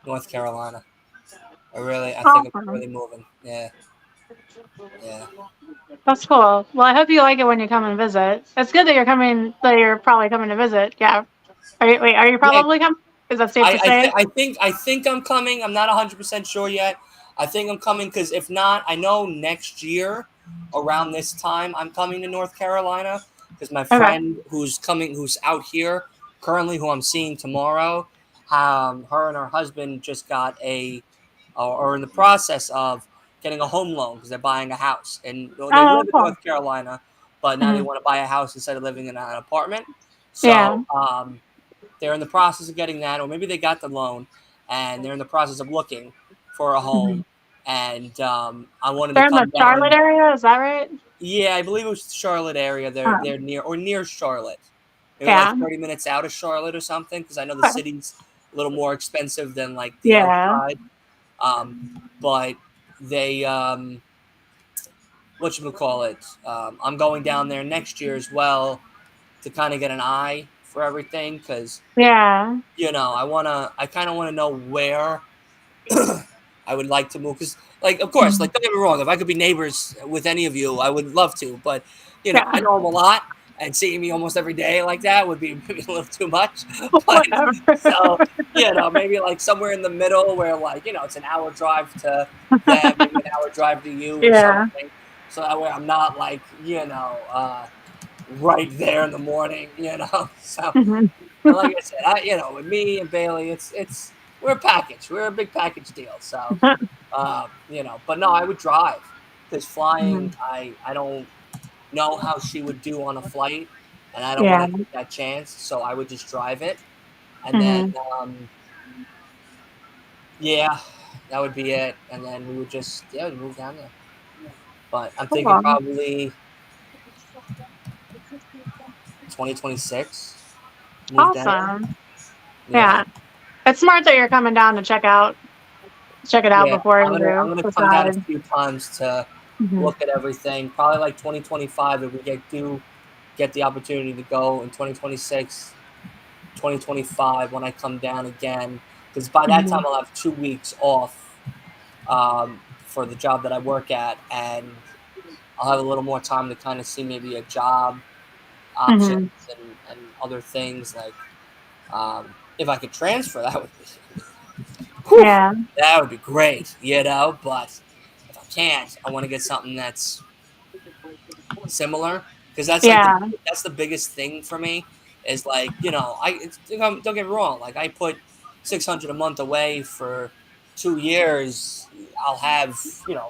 North Carolina. I think I'm Awesome. really moving. Yeah. Yeah. That's cool. Well, I hope you like it when you come and visit. It's good that you're coming. That you're probably coming to visit. Yeah. Are you Yeah. probably coming? Is that safe I to I, say? th- I think I'm coming. I'm not 100% sure yet. I think I'm coming because if not, I know next year around this time I'm coming to North Carolina because my Okay. friend who's out here currently who I'm seeing tomorrow, her and her husband just got or in the process of getting a home loan because they're buying a house. And they live in cool. North Carolina, but now they want to buy a house instead of living in an apartment. Yeah. So they're in the process of getting that, or maybe they got the loan and they're in the process of looking for a home. And I wanted to They're in the come Charlotte down. area, is that right? Yeah, I believe it was the Charlotte area. They're Oh, near Charlotte. Maybe like yeah. 30 minutes out of Charlotte or something, because I know the Okay. city's a little more expensive than like the Yeah. outside. But they whatchamacallit, I'm going down there next year as well to kind of get an eye for everything, because Yeah. I kind of want to know where I would like to move, because, like, of course, like, don't get me wrong, if I could be neighbors with any of you, I would love to, but I Yeah. know them a lot, and seeing me almost every day like that would be maybe a little too much. But Whatever. so maybe like somewhere in the middle where, like, it's an hour drive to them, maybe an hour drive to you or Yeah. something, so that way I'm not like right there in the morning. So. Mhm. And like I said, with me and Bailey, it's we're a package. We're a big package deal. So, but no, I would drive, because flying, Mhm. I don't know how she would do on a flight, and I don't want Yeah. to take that chance. So I would just drive it, and then Mhm. yeah, that would be it. And then we would just we'd move down there. But I'm thinking Cool. probably 2026 move down. Awesome. Yeah. Yeah. It's smart that you're coming down to check it out Yeah, before I'm you gonna come down a decide. few times to Mhm. look at everything. Probably like 2025 if we get the opportunity to go in 2026, 2025 when I come down again, because by that time Mhm. I'll have 2 weeks off for the job that I work at, and I'll have a little more time to kind of see maybe a job options Mhm. and other things like if I could transfer, that would be. Whew, Yeah. that would be great, but if I can't, I want to get something that's similar, because that's like Yeah. that's the biggest thing for me is like, don't get me wrong, like I put 600 a month away for 2 years, I'll have,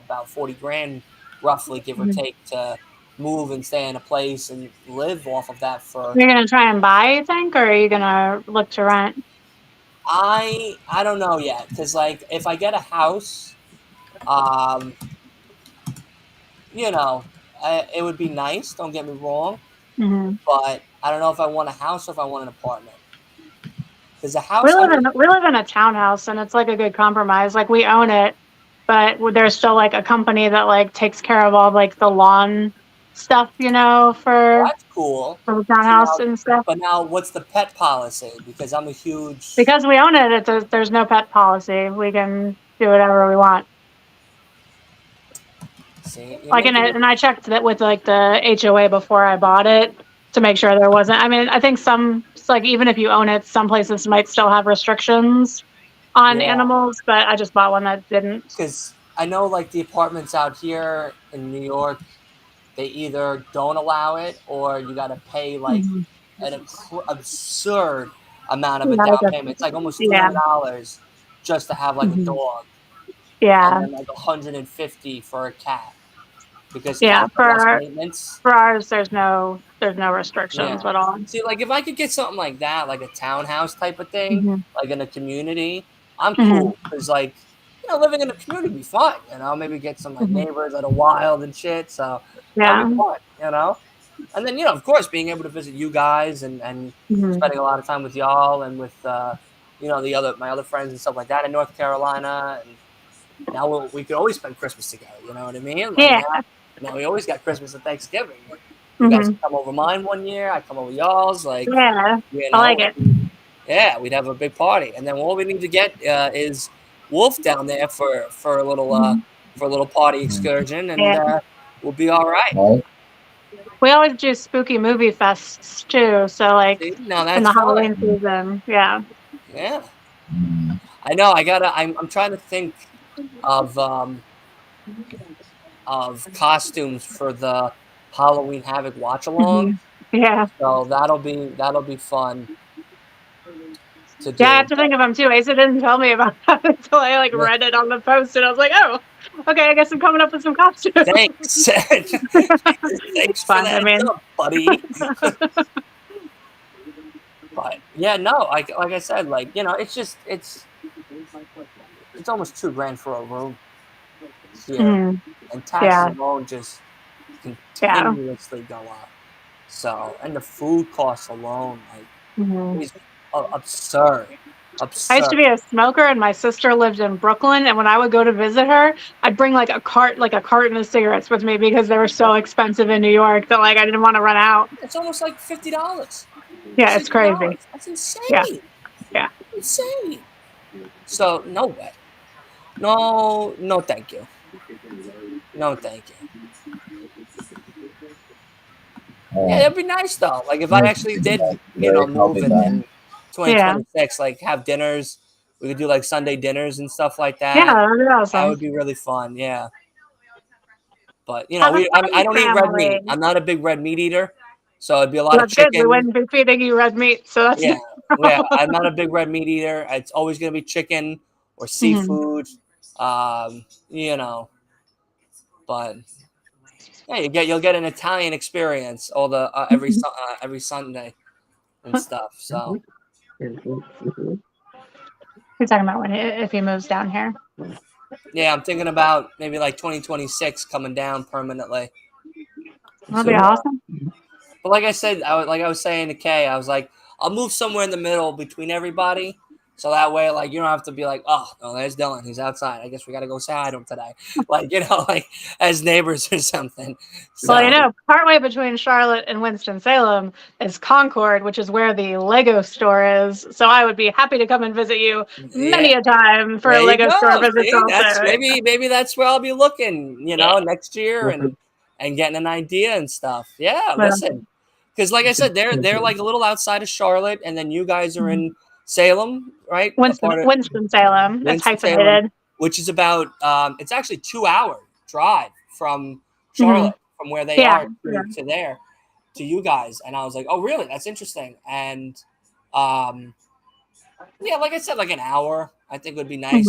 about 40 grand roughly, give or Mhm. take, to move and stay in a place and live off of that for. You're gonna try and buy, you think, or are you gonna look to rent? I don't know yet, because like if I get a house, um you know, it would be nice. Don't get me wrong, Mhm. but I don't know if I want a house or if I want an apartment. Because a We house, I live would. in we live in a townhouse, and it's like a good compromise. Like we own it, but there's still like a company that like takes care of all like the lawn stuff, Well, for that's cool. the So townhouse now, and stuff. but now, what's the pet policy? Because I'm a huge. Because we own it, there's no pet policy. We can do whatever we want. See, you're Like, making me. and I checked that with like the HOA before I bought it to make sure there wasn't. I mean, I think it's like even if you own it, some places might still have restrictions on Yeah, animals, but I just bought one that didn't. because I know like the apartments out here in New York, they either don't allow it or you got to pay like Mhm. an absurd amount of a Yeah, down I payment. It's like almost yeah, $300 just to have like a mhm. dog, and Yeah, then like 150 for a cat, because yeah. cats are less maintenance. For ours, there's no restrictions Yeah. at all. See, like if I could get something like that, like a townhouse type of thing, Hmm. like in a community, I'm Hmm. cool. Because like, living in a community would be fun. Maybe get some like Hmm. neighbors that are wild and shit. So that'd Yeah. be fun. And then of course, being able to visit you guys and Hmm. spending a lot of time with y'all and with my other friends and stuff like that in North Carolina. And now we could always spend Christmas together. You know what I mean? Like Yeah. now we always got Christmas and Thanksgiving. You guys Hmm. can come over mine one year. I come over y'all's. Like, Yeah. I like it. yeah, we'd have a big party. And then all we need to get is Wolf down there Hmm. for a little party Mhm. excursion, and Yeah. we'll be all right. Right? We always do spooky movie fests too. So like See, now in that's the fun. Halloween season, yeah. Yeah, Mm. I know. I'm trying to think of costumes for the Halloween Havoc watch along. Hmm. Yeah. So that'll be fun. to do. Yeah, I have to think of them too. Asa didn't tell me about that until I like read it on the post, and I was like, oh, okay, I guess I'm coming up with some costumes. Thanks. Thanks for Fun, that, I mean. buddy. But yeah, no, like I said, like, you know, it's almost $2,000 for a room here, Mhm. and taxes Yeah. alone just Yeah. continuously go up. So, and the food costs alone, like, Mhm. is absurd. I used to be a smoker, and my sister lived in Brooklyn. And when I would go to visit her, I'd bring like a carton of cigarettes with me because they were so expensive in New York that like I didn't want to run out. It's almost like $50, Yeah, it's crazy. $60. That's insane. Yeah. Yeah. Insane. So no way. No, thank you. No, thank you. Yeah, that'd be nice though. Like if I actually did, you know, move in 2026, like have dinners. We could do like Sunday dinners and stuff like Yeah, that. that'd be That awesome. would be really fun. Yeah. But you know, Have a I don't eat red family. meat. I'm not a big red meat eater, so it'd be a lot That's of good. We chicken. wouldn't be feeding you red meat, so that's Yeah, yeah. I'm not a big red meat eater. It's always gonna be chicken or seafood. You know, but yeah, you'll get an Italian experience all the every Sunday and stuff. So He's talking about when if he moves down here. yeah, I'm thinking about maybe like 2026 coming down permanently. That'd be awesome. But like I said, I was saying to Kay, I was like, I'll move somewhere in the middle between everybody. So that way, like, you don't have to be like, oh, no, there's Dylan. He's outside. I guess we got to go say hi to him today. Like, you know, like as neighbors or something. So, Well, you know, partway between Charlotte and Winston-Salem is Concord, which is where the Lego store is. So I would be happy to come and visit you many a time for there a you Lego go. store visit. See, that's maybe that's where I'll be looking, you know, next year and getting an idea and stuff. Yeah, listen. Because like I said, they're like a little outside of Charlotte, and then you guys are in Salem, right? Winston-Salem. It's hyphenated. Which is about it's actually 2-hour drive from Charlotte, from where they are to there, to you guys. And I was like, oh really? That's interesting. And yeah, like I said, like an hour I think would be nice.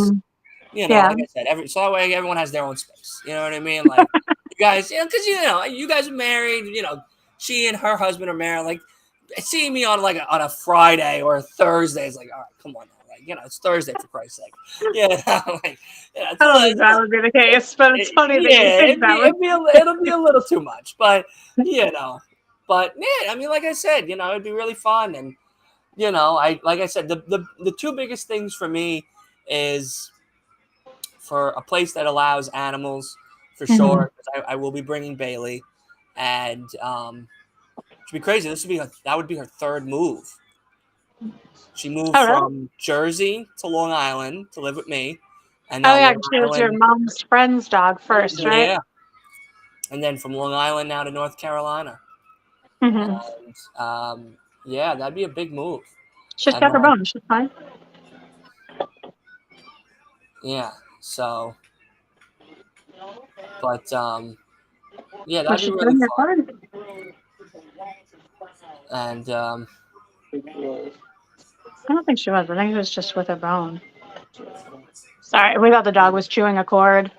You know, like I said, so that way everyone has their own space. You know what I mean? Like you guys, you know, because you know, you guys are married, you know, she and her husband are married. Like seeing me on like on a Friday or a Thursday is like, all right, come on now. Like, you know, it's Thursday for Christ's sake. Yeah, like, yeah, I don't think that would be the case, but it's funny that you think that it'll be a little too much, but you know, but yeah, I mean, like I said, you know, it'd be really fun, and you know, like I said, the two biggest things for me is for a place that allows animals for sure. I will be bringing Bailey, and it'd be crazy. That would be her third move. She moved from Jersey to Long Island to live with me. And now she was your mom's friend's dog first, right? Yeah. And then from Long Island now to North Carolina. And, yeah, that'd be a big move. She's got her bone. She's fine. Yeah. So, but yeah, that'd be really fun. And I don't think she was. I think it was just with her bone. Sorry, we thought the dog was chewing a cord.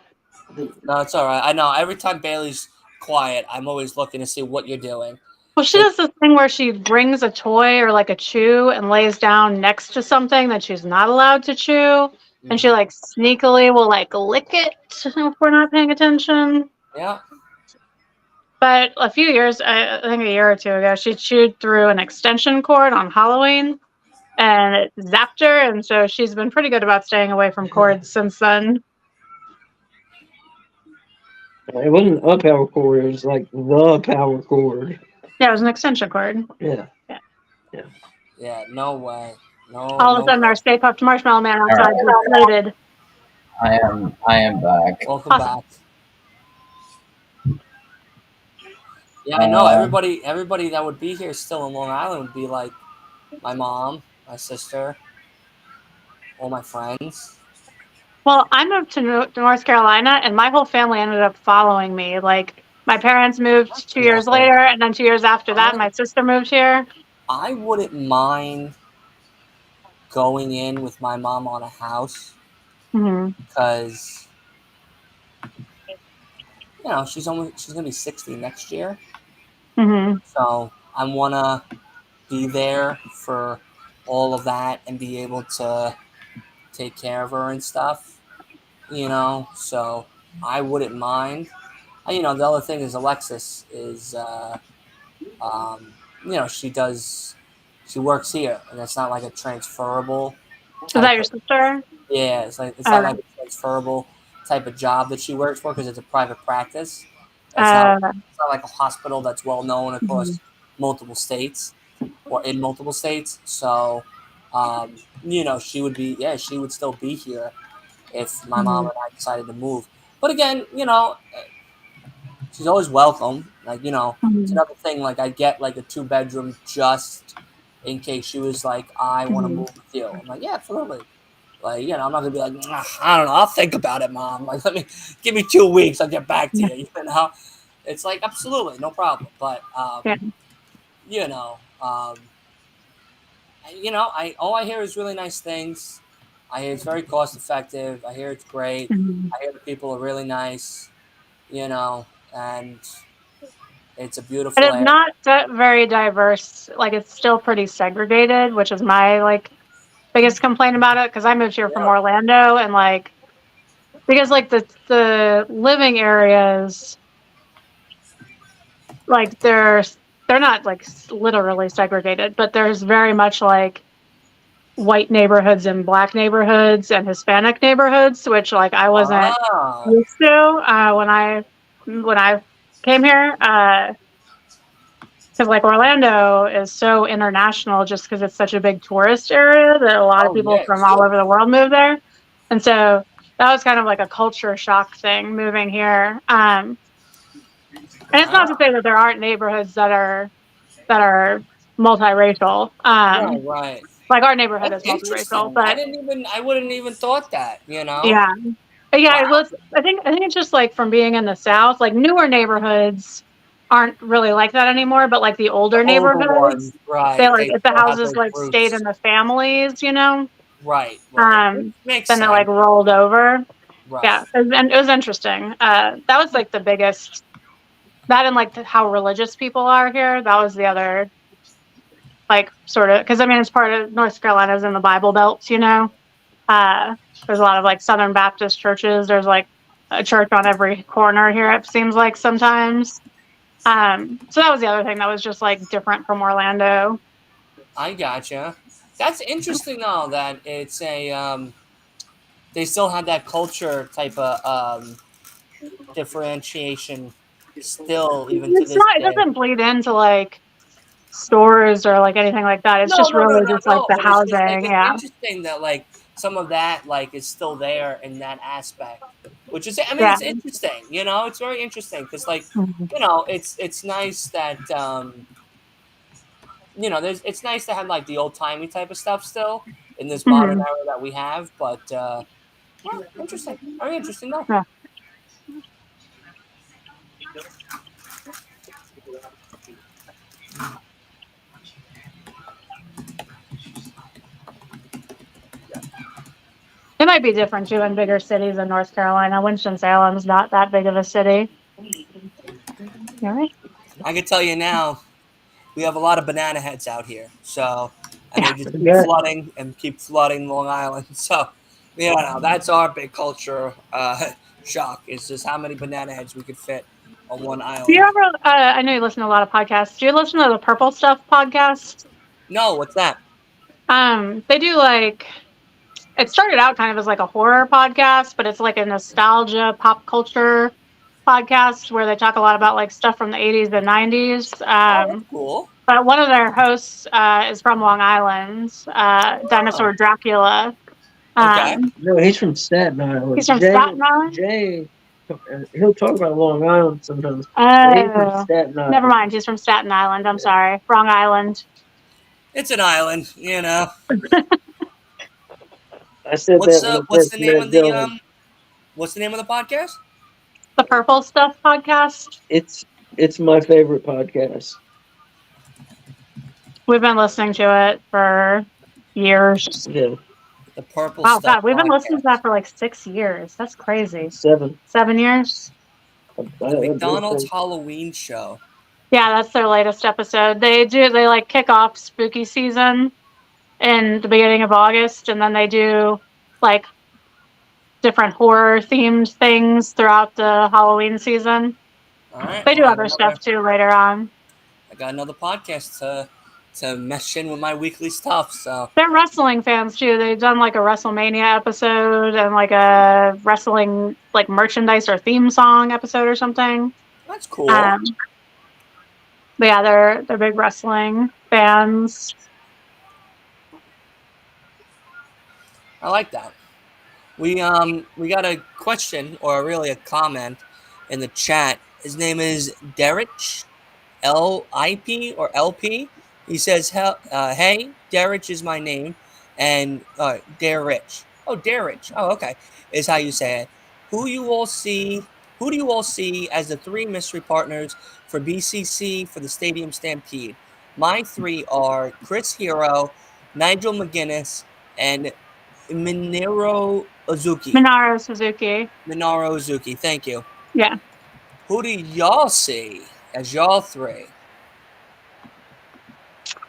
No, it's all right. I know. Every time Bailey's quiet, I'm always looking to see what you're doing. Well, she does this thing where she brings a toy or like a chew and lays down next to something that she's not allowed to chew. And she like sneakily will like lick it if we're not paying attention. Yeah. But a few years, I think a year or two ago, she chewed through an extension cord on Halloween and it zapped her. And so she's been pretty good about staying away from cords since then. It wasn't a power cord, it was like the power cord. Yeah, it was an extension cord. Yeah. Yeah, no way. No. All of a sudden, our Stay Puft Marshmallow Man outside deflated. I am back. Welcome back. Yeah, I know. Everybody that would be here still in Long Island would be like my mom, my sister, all my friends. Well, I moved to North Carolina, and my whole family ended up following me. Like, my parents moved 2 years later, and then 2 years after that, my sister moved here. I wouldn't mind going in with my mom on a house because she's gonna be 60 next year. So I wanna be there for all of that and be able to take care of her and stuff. So I wouldn't mind. The other thing is Alexis is she works here, and it's not like a transferable Is that type your of. sister? Yeah, it's not like a transferable type of job that she works for because it's a private practice. It's not Uh, it's not like a hospital that's well known mhm. across multiple states or in multiple states. So, she would still be here if my mom and I decided to move. But again, she's always welcome. Like, it's another thing. Like, I get like a 2-bedroom just in case she was like, I want to move with you. I'm like, yeah, absolutely. Like, I'm not gonna be like, I don't know, I'll think about it, mom. Like, give me 2 weeks, I'll get back to Yeah. you. It's like absolutely no problem. But Yeah. you know, um, I all I hear is really nice things. I hear it's very cost effective. I hear it's great. I hear the people are really nice. And it's a It beautiful is area. not very diverse. Like it's still pretty segregated, which is my like biggest complaint about it because I moved here from Yeah. Orlando and like because like the living areas like they're not like literally segregated, but there's very much like white neighborhoods and black neighborhoods and Hispanic neighborhoods, which like I wasn't Wow. used to when I came here. Because like Orlando is so international just because it's such a big tourist area that a lot of Oh people yeah, from it's all huge. over the world move there. And so that was kind of like a culture shock thing moving here. And it's not to Wow. say that there aren't neighborhoods that are multiracial. Right, right. Like our neighborhood That's is multiracial, interesting. but I wouldn't even thought that. yeah. But yeah, it Wow. was I think it's just like from being in the South, like newer neighborhoods aren't really like that anymore, but like the The older older neighborhoods, ones, they right? like They if the still have houses those like stayed roots. in the families, Right, right. Which makes then they like sense. rolled over. Yeah, Right. and it was interesting. That was like the biggest that and like how religious people are here. That was the other like sort of because I mean it's part of North Carolina's in the Bible Belt, Uh, there's a lot of like Southern Baptist churches. There's like a church on every corner here, it seems like sometimes. So that was the other thing that was just like different from Orlando. I gotcha. That's interesting though that it's a they still have that culture type of differentiation still even to It's this not, it day. doesn't bleed into like stores or like anything like that. It's No, just no, no, really no, just like no. the But it's just like housing. it's Yeah. interesting that like some of that like is still there in that aspect, which is I mean Yeah. it's interesting. It's very interesting because like Mhm. it's nice that it's nice to have like the old timey type of stuff still in this modern Mhm. era that we have. But yeah, interesting, very interesting though. Yeah. It might be different too in bigger cities in North Carolina. Winston-Salem's not that big of a city. All right. I can tell you now, we have a lot of banana heads out here. So, and Yeah. they just keep Yeah. flooding and keep flooding Long Island. So, that's our big culture shock is just how many banana heads we could fit on one Do you island. ever, I know you listen to a lot of podcasts. Do you listen to the Purple Stuff podcast? No, what's that? They do like, it started out kind of as like a horror podcast, but it's like a nostalgia pop culture podcast where they talk a lot about like stuff from the 80s and 90s. Oh, that's cool. But one of their hosts is from Long Island, Oh, Dinosaur Dracula. okay. No, he's from Staten He's Island. from Staten Island? Jay, he'll talk about Long Island sometimes, but he's from Oh, Staten never Island. mind. He's from Staten Island. I'm sorry. Wrong island. It's an island. I said that when I What's first the name met of the Dylan. what's the name of the podcast? The Purple Stuff podcast. It's my favorite podcast. We've been listening to it for years. Yeah, The purple Wow, stuff God, we've been listening podcast. to that for like 6 years. That's crazy. 7. 7 years? The McDonald's Halloween show. Yeah, that's their latest episode. They like kick off spooky season in the beginning of August, and then they do like different horror themed things throughout the Halloween season. All right. They do Well, other stuff too later on. I got another podcast to mesh in with my weekly stuff. So They're wrestling fans too. They've done like a WrestleMania episode and like a wrestling like merchandise or theme song episode or something. that's cool. But yeah, they're big wrestling fans. I like that. We got a question or really a comment in the chat. His name is Derek LIP or LP. He says, "Hey, Derek is my name, and Derek. Oh, Derek. Oh, okay, is how you say it. Who do you all see as the 3 mystery partners for BCC for the Stadium Stampede? My 3 are Chris Hero, Nigel McGuinness, and Minoru Suzuki. Minoru Suzuki. Thank you. Yeah. Who do y'all see as y'all 3?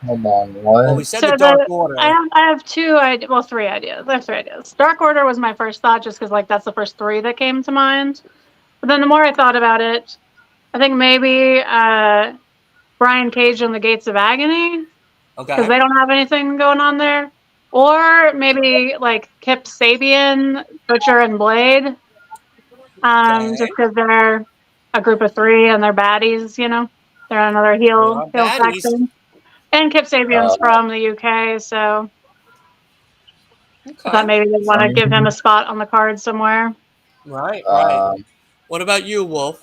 Hold on, what? Well, we said the Dark Order. I have 3 ideas. I have 3 ideas. Dark Order was my first thought just because like that's the first 3 that came to mind. But then the more I thought about it, I think maybe Brian Cage and the Gates of Agony. Okay. Because they don't have anything going on there. Or maybe like Kip Sabian, Butcher, and Blade. Just because they're a group of 3 and they're baddies, you know? They're another heel faction. And Kip Sabian's from the UK, so I thought maybe they'd want to give him a spot on the card somewhere. Right. What about you, Wolf?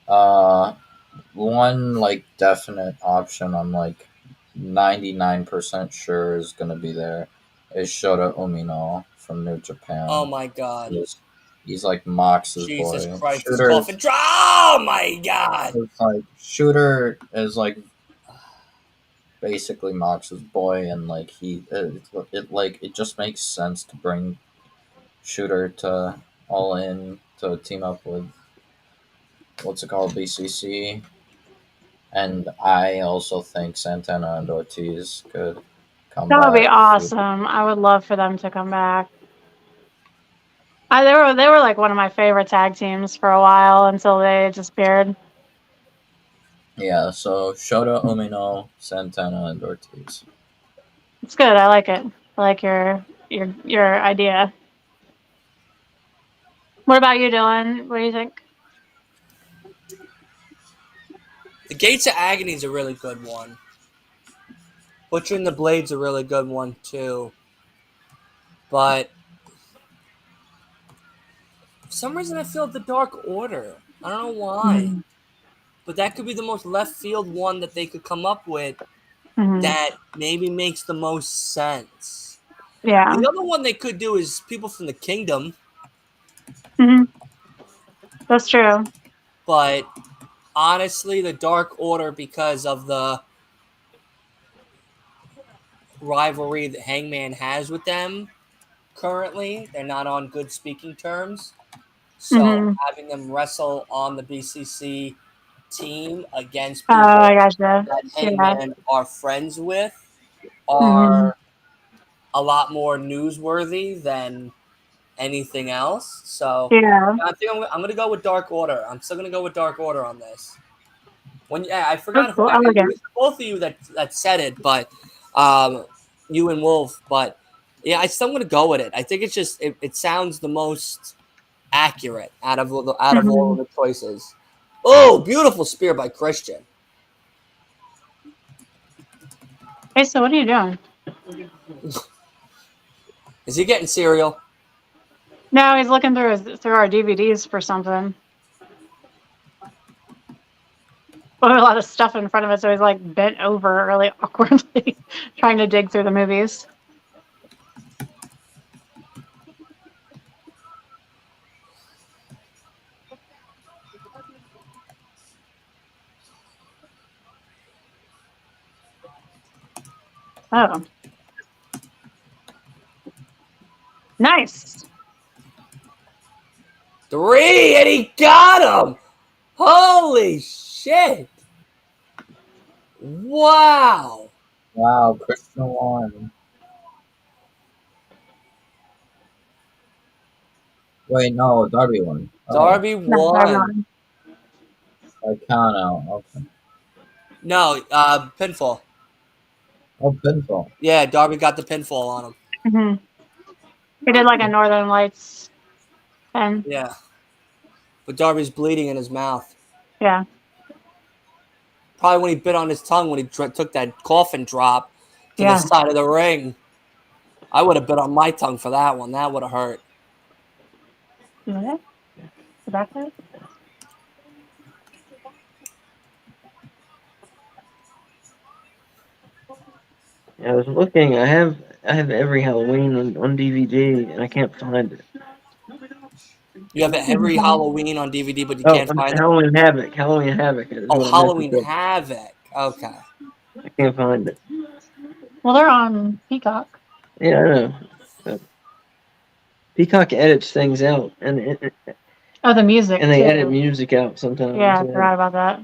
One like definite option I'm like 99% sure is gonna be there is Shota Umino from New Japan. Oh my God. He's like Mox's Jesus boy. Christ, oh my God. It's like Shooter is like basically Mox's boy, and like it just makes sense to bring Shooter to All In to team up with what's it called, BCC. And I also think Santana and Ortiz could come back. That would be awesome. I would love for them to come back. They were like one of my favorite tag teams for a while until they disappeared. Yeah, so Shota Umino, Santana, and Ortiz. It's good. I like it. I like your idea. What about you, Dylan? What do you think? The Gates of Agony is a really good one. Butcher and the Blade's a really good one too. But for some reason I feel the Dark Order. I don't know why. But that could be the most left field one that they could come up with that maybe makes the most sense. Yeah. The other one they could do is people from the Kingdom. That's true. But honestly, the Dark Order, because of the rivalry that Hangman has with them currently, they're not on good speaking terms. So having them wrestle on the BCC team against people that Hangman are friends with are a lot more newsworthy than anything else. So I think I'm going to go with Dark Order. I'm still going to go with Dark Order on this. I forgot who it was both of you that said it, but you and Wolf. But yeah, I'm still going to go with it. I think it's just it sounds the most accurate out of all of the choices. Oh, beautiful spear by Christian. Hey, so what are you doing? Is he getting cereal? No, he's looking through our DVDs for something. Well, a lot of stuff in front of it, so he's like bent over really awkwardly, trying to dig through the movies. Oh. Nice. 3, and he got him. Holy shit. Wow. Wow, Christian won. Wait, no, Darby won. Oh, Darby No, won. I count out. Okay. No, pinfall. Oh, pinfall. Yeah, Darby got the pinfall on him. Mm-hmm. He did like a Northern Lights pin. Yeah. But Darby's bleeding in his mouth. Yeah. Probably when he bit on his tongue when he took that coffin drop to Yeah. the side of the ring. I would have bit on my tongue for that one. That would have hurt. The back side? I was looking. I have every Halloween on DVD, and I can't find it. You have every Halloween on DVD, but you Oh, can't find it. Halloween Havoc. Halloween Havoc. is Oh, what I meant to Halloween say. Havoc. Okay. I can't find it. Well, they're on Peacock. Yeah, I know. But Peacock edits things out, and Oh, the music. they too. edit music out sometimes. Yeah, I forgot about that.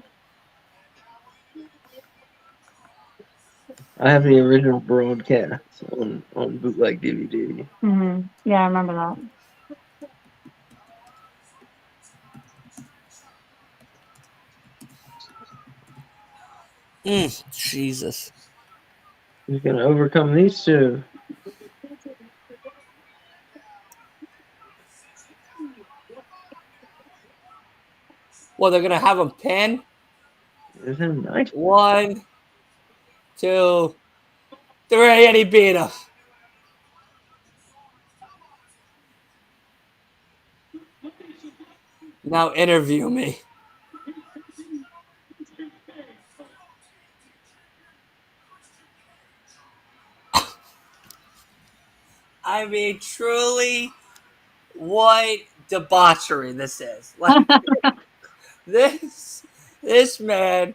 I have the original broadcast on bootleg DVD. Mm-hmm. Yeah, I remember that. Jesus. Who's gonna overcome these two? Well, they're gonna have him pin. Is it nice? 1, 2, 3, and he beat him. Now interview me. I mean, truly, what debauchery this is. Like, this man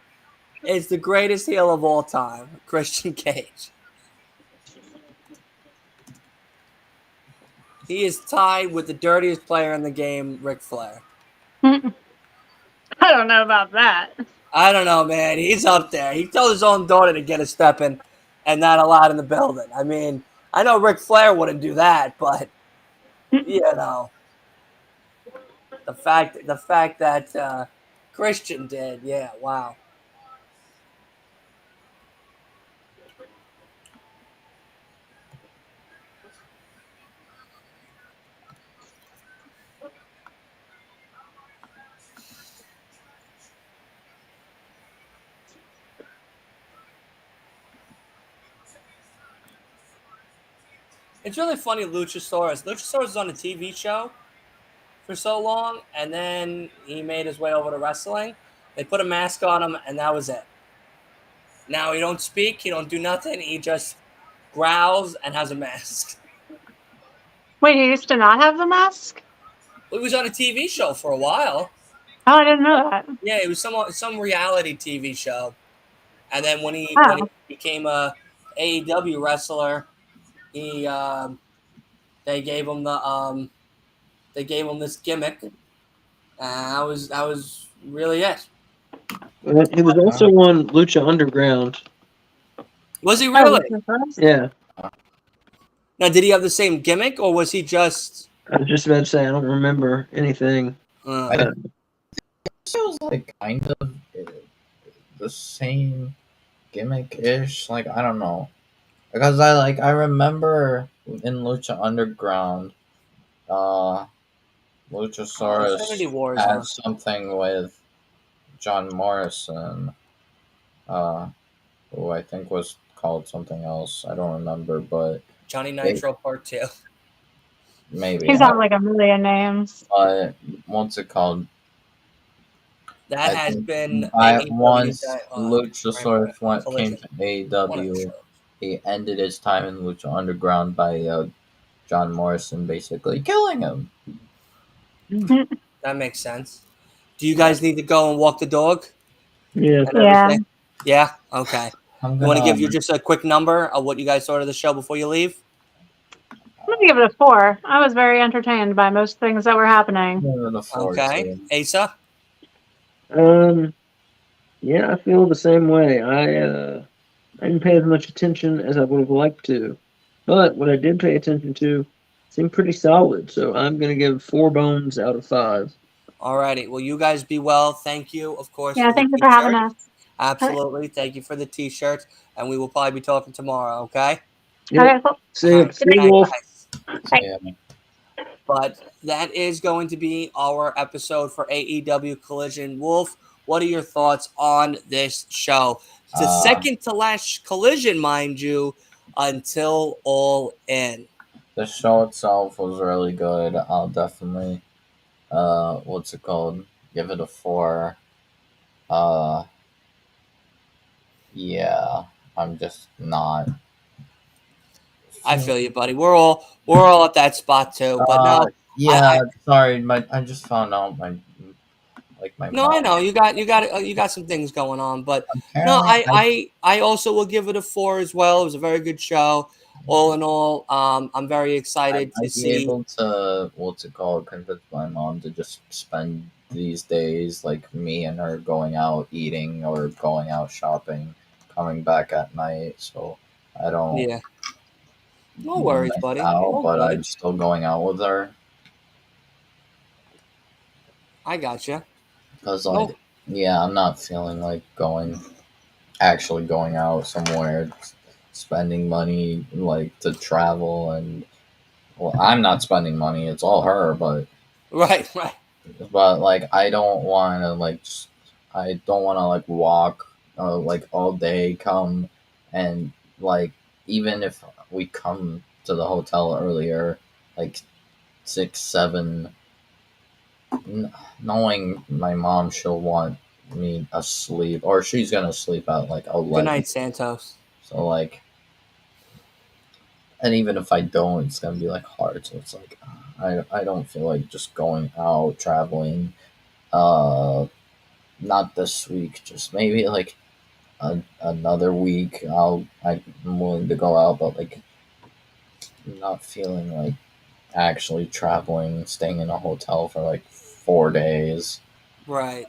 is the greatest heel of all time, Christian Cage. He is tied with the dirtiest player in the game, Ric Flair. I don't know about that. I don't know, man. He's up there. He told his own daughter to get a step in and not allowed in the building. I mean, I know Ric Flair wouldn't do that, but, you know, the fact that Christian did, yeah, wow. It's really funny, Luchasaurus. Luchasaurus was on a TV show for so long, and then he made his way over to wrestling. They put a mask on him, and that was it. Now he don't speak, he don't do nothing. He just growls and has a mask. Wait, he used to not have the mask? He was on a TV show for a while. Oh, I didn't know that. Yeah, it was some reality TV show. And then when he became a AEW wrestler, he they gave him this gimmick. That was really it. He was also on Lucha Underground. Was he really? Yeah. Now, did he have the same gimmick, or was he just? I was just about to say I don't remember anything. It feels like kind of the same gimmick-ish. Like, I don't know, because I remember in Lucha Underground, Luchasaurus had something with John Morrison, who I think was called something else. I don't remember, but Johnny Nitro Part 2. Maybe he's got like a million names. But what's it called? That has been once Luchasaurus came to AEW, he ended his time in Lucha Underground by John Morrison basically killing him. That makes sense. Do you guys need to go and walk the dog? Yeah. Yeah. Yeah? Okay. I want to give you just a quick number of what you guys saw of the show before you leave? I'm gonna give it a 4. I was very entertained by most things that were happening. Give it a 4 Okay, too. Asa. Yeah, I feel the same way. I didn't pay as much attention as I would have liked to, but what I did pay attention to seemed pretty solid. So I'm gonna give 4 bones out of 5. Alrighty. Well, you guys be well. Thank you, of course, Yeah, for the thank you for having T-shirt. us. Absolutely. Thank you for the T-shirt, and we will probably be talking tomorrow. Okay. Yep. Okay, cool. See ya. All right. See Good you, night, Wolf. guys. Bye. Yeah. But that is going to be our episode for AEW Collision. Wolf, what are your thoughts on this show? It's the second to last Collision, mind you, until All In. The show itself was really good. I'll definitely what's it called? Give it a 4. Uh yeah. I'm just not. I feel you, buddy. We're all at that spot too. But no, Yeah, sorry, I just found out my no, I mom know you got some things going on, but no, apparently I also will give it a 4 as well. It was a very good show. All in all, I'm very I excited to might be see. able to what's it called, convince my mom to just spend these days like me and her going out eating or going out shopping, coming back at night, so I don't Yeah, no worries, miss buddy. out, All but good. I'm still going out with her I gotcha. because No, yeah, I'm not feeling like actually going out somewhere, spending money like to travel and well, I'm not spending money; it's all her, right. but like I don't want to I don't want to like walk like all day come and like even if we come to the hotel earlier like 6 7 knowing my mom she'll want me asleep or she's gonna sleep at like Good 11 night, Santos. so like and even if I don't it's gonna be like hard so it's like I don't feel like just going out traveling uh not this week, just maybe like another week. I'm willing to go out, but like not feeling like actually traveling, staying in a hotel for like 4 days. Right.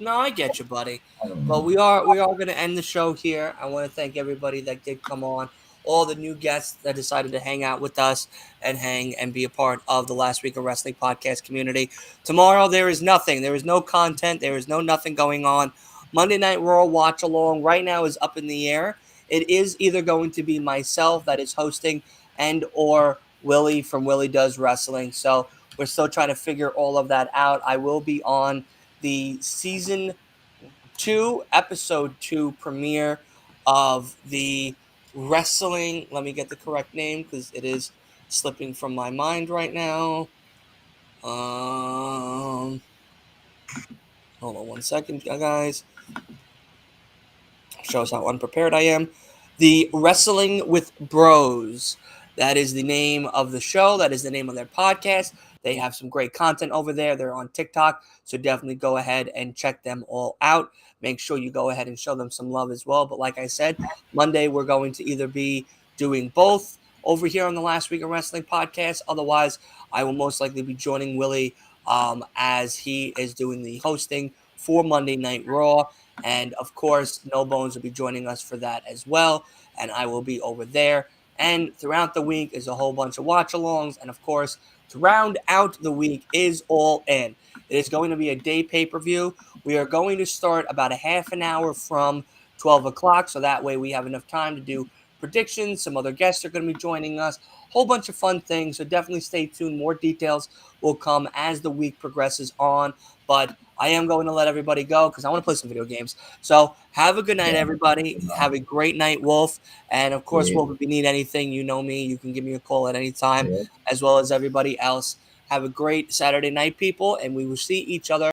No, I get you, buddy. I don't But know. we are going to end the show here. I want to thank everybody that did come on, all the new guests that decided to hang out with us and hang and be a part of the Last Week of Wrestling podcast community. Tomorrow there is nothing. There is no content. There is no nothing going on. Monday Night Raw watch along right now is up in the air. It is either going to be myself that is hosting and or Willie from Willie Does Wrestling. So we're still trying to figure all of that out. I will be on the season 2, episode 2 premiere of the wrestling. Let me get the correct name because it is slipping from my mind right now. Hold on one second, guys. Shows how unprepared I am. The Wrestling with Bros. That is the name of the show. That is the name of their podcast. They have some great content over there. They're on TikTok. So definitely go ahead and check them all out. Make sure you go ahead and show them some love as well. But like I said, Monday we're going to either be doing both over here on the Last Week of Wrestling podcast. Otherwise, I will most likely be joining Willie as he is doing the hosting for Monday Night Raw. And of course, No Bones will be joining us for that as well. And I will be over there. And throughout the week is a whole bunch of watch alongs. And of course, to round out the week is All In. It is going to be a day pay per view. We are going to start about a half an hour from 12 o'clock. So that way we have enough time to do predictions. Some other guests are going to be joining us. Whole bunch of fun things. So definitely stay tuned. More details will come as the week progresses on. But I am going to let everybody go because I want to play some video games. So have a good night, everybody. Have a great night, Wolf. And of course, Yeah. Wolf, if you need anything, you know me. You can give me a call at any time, Yeah. as well as everybody else. Have a great Saturday night, people, and we will see each other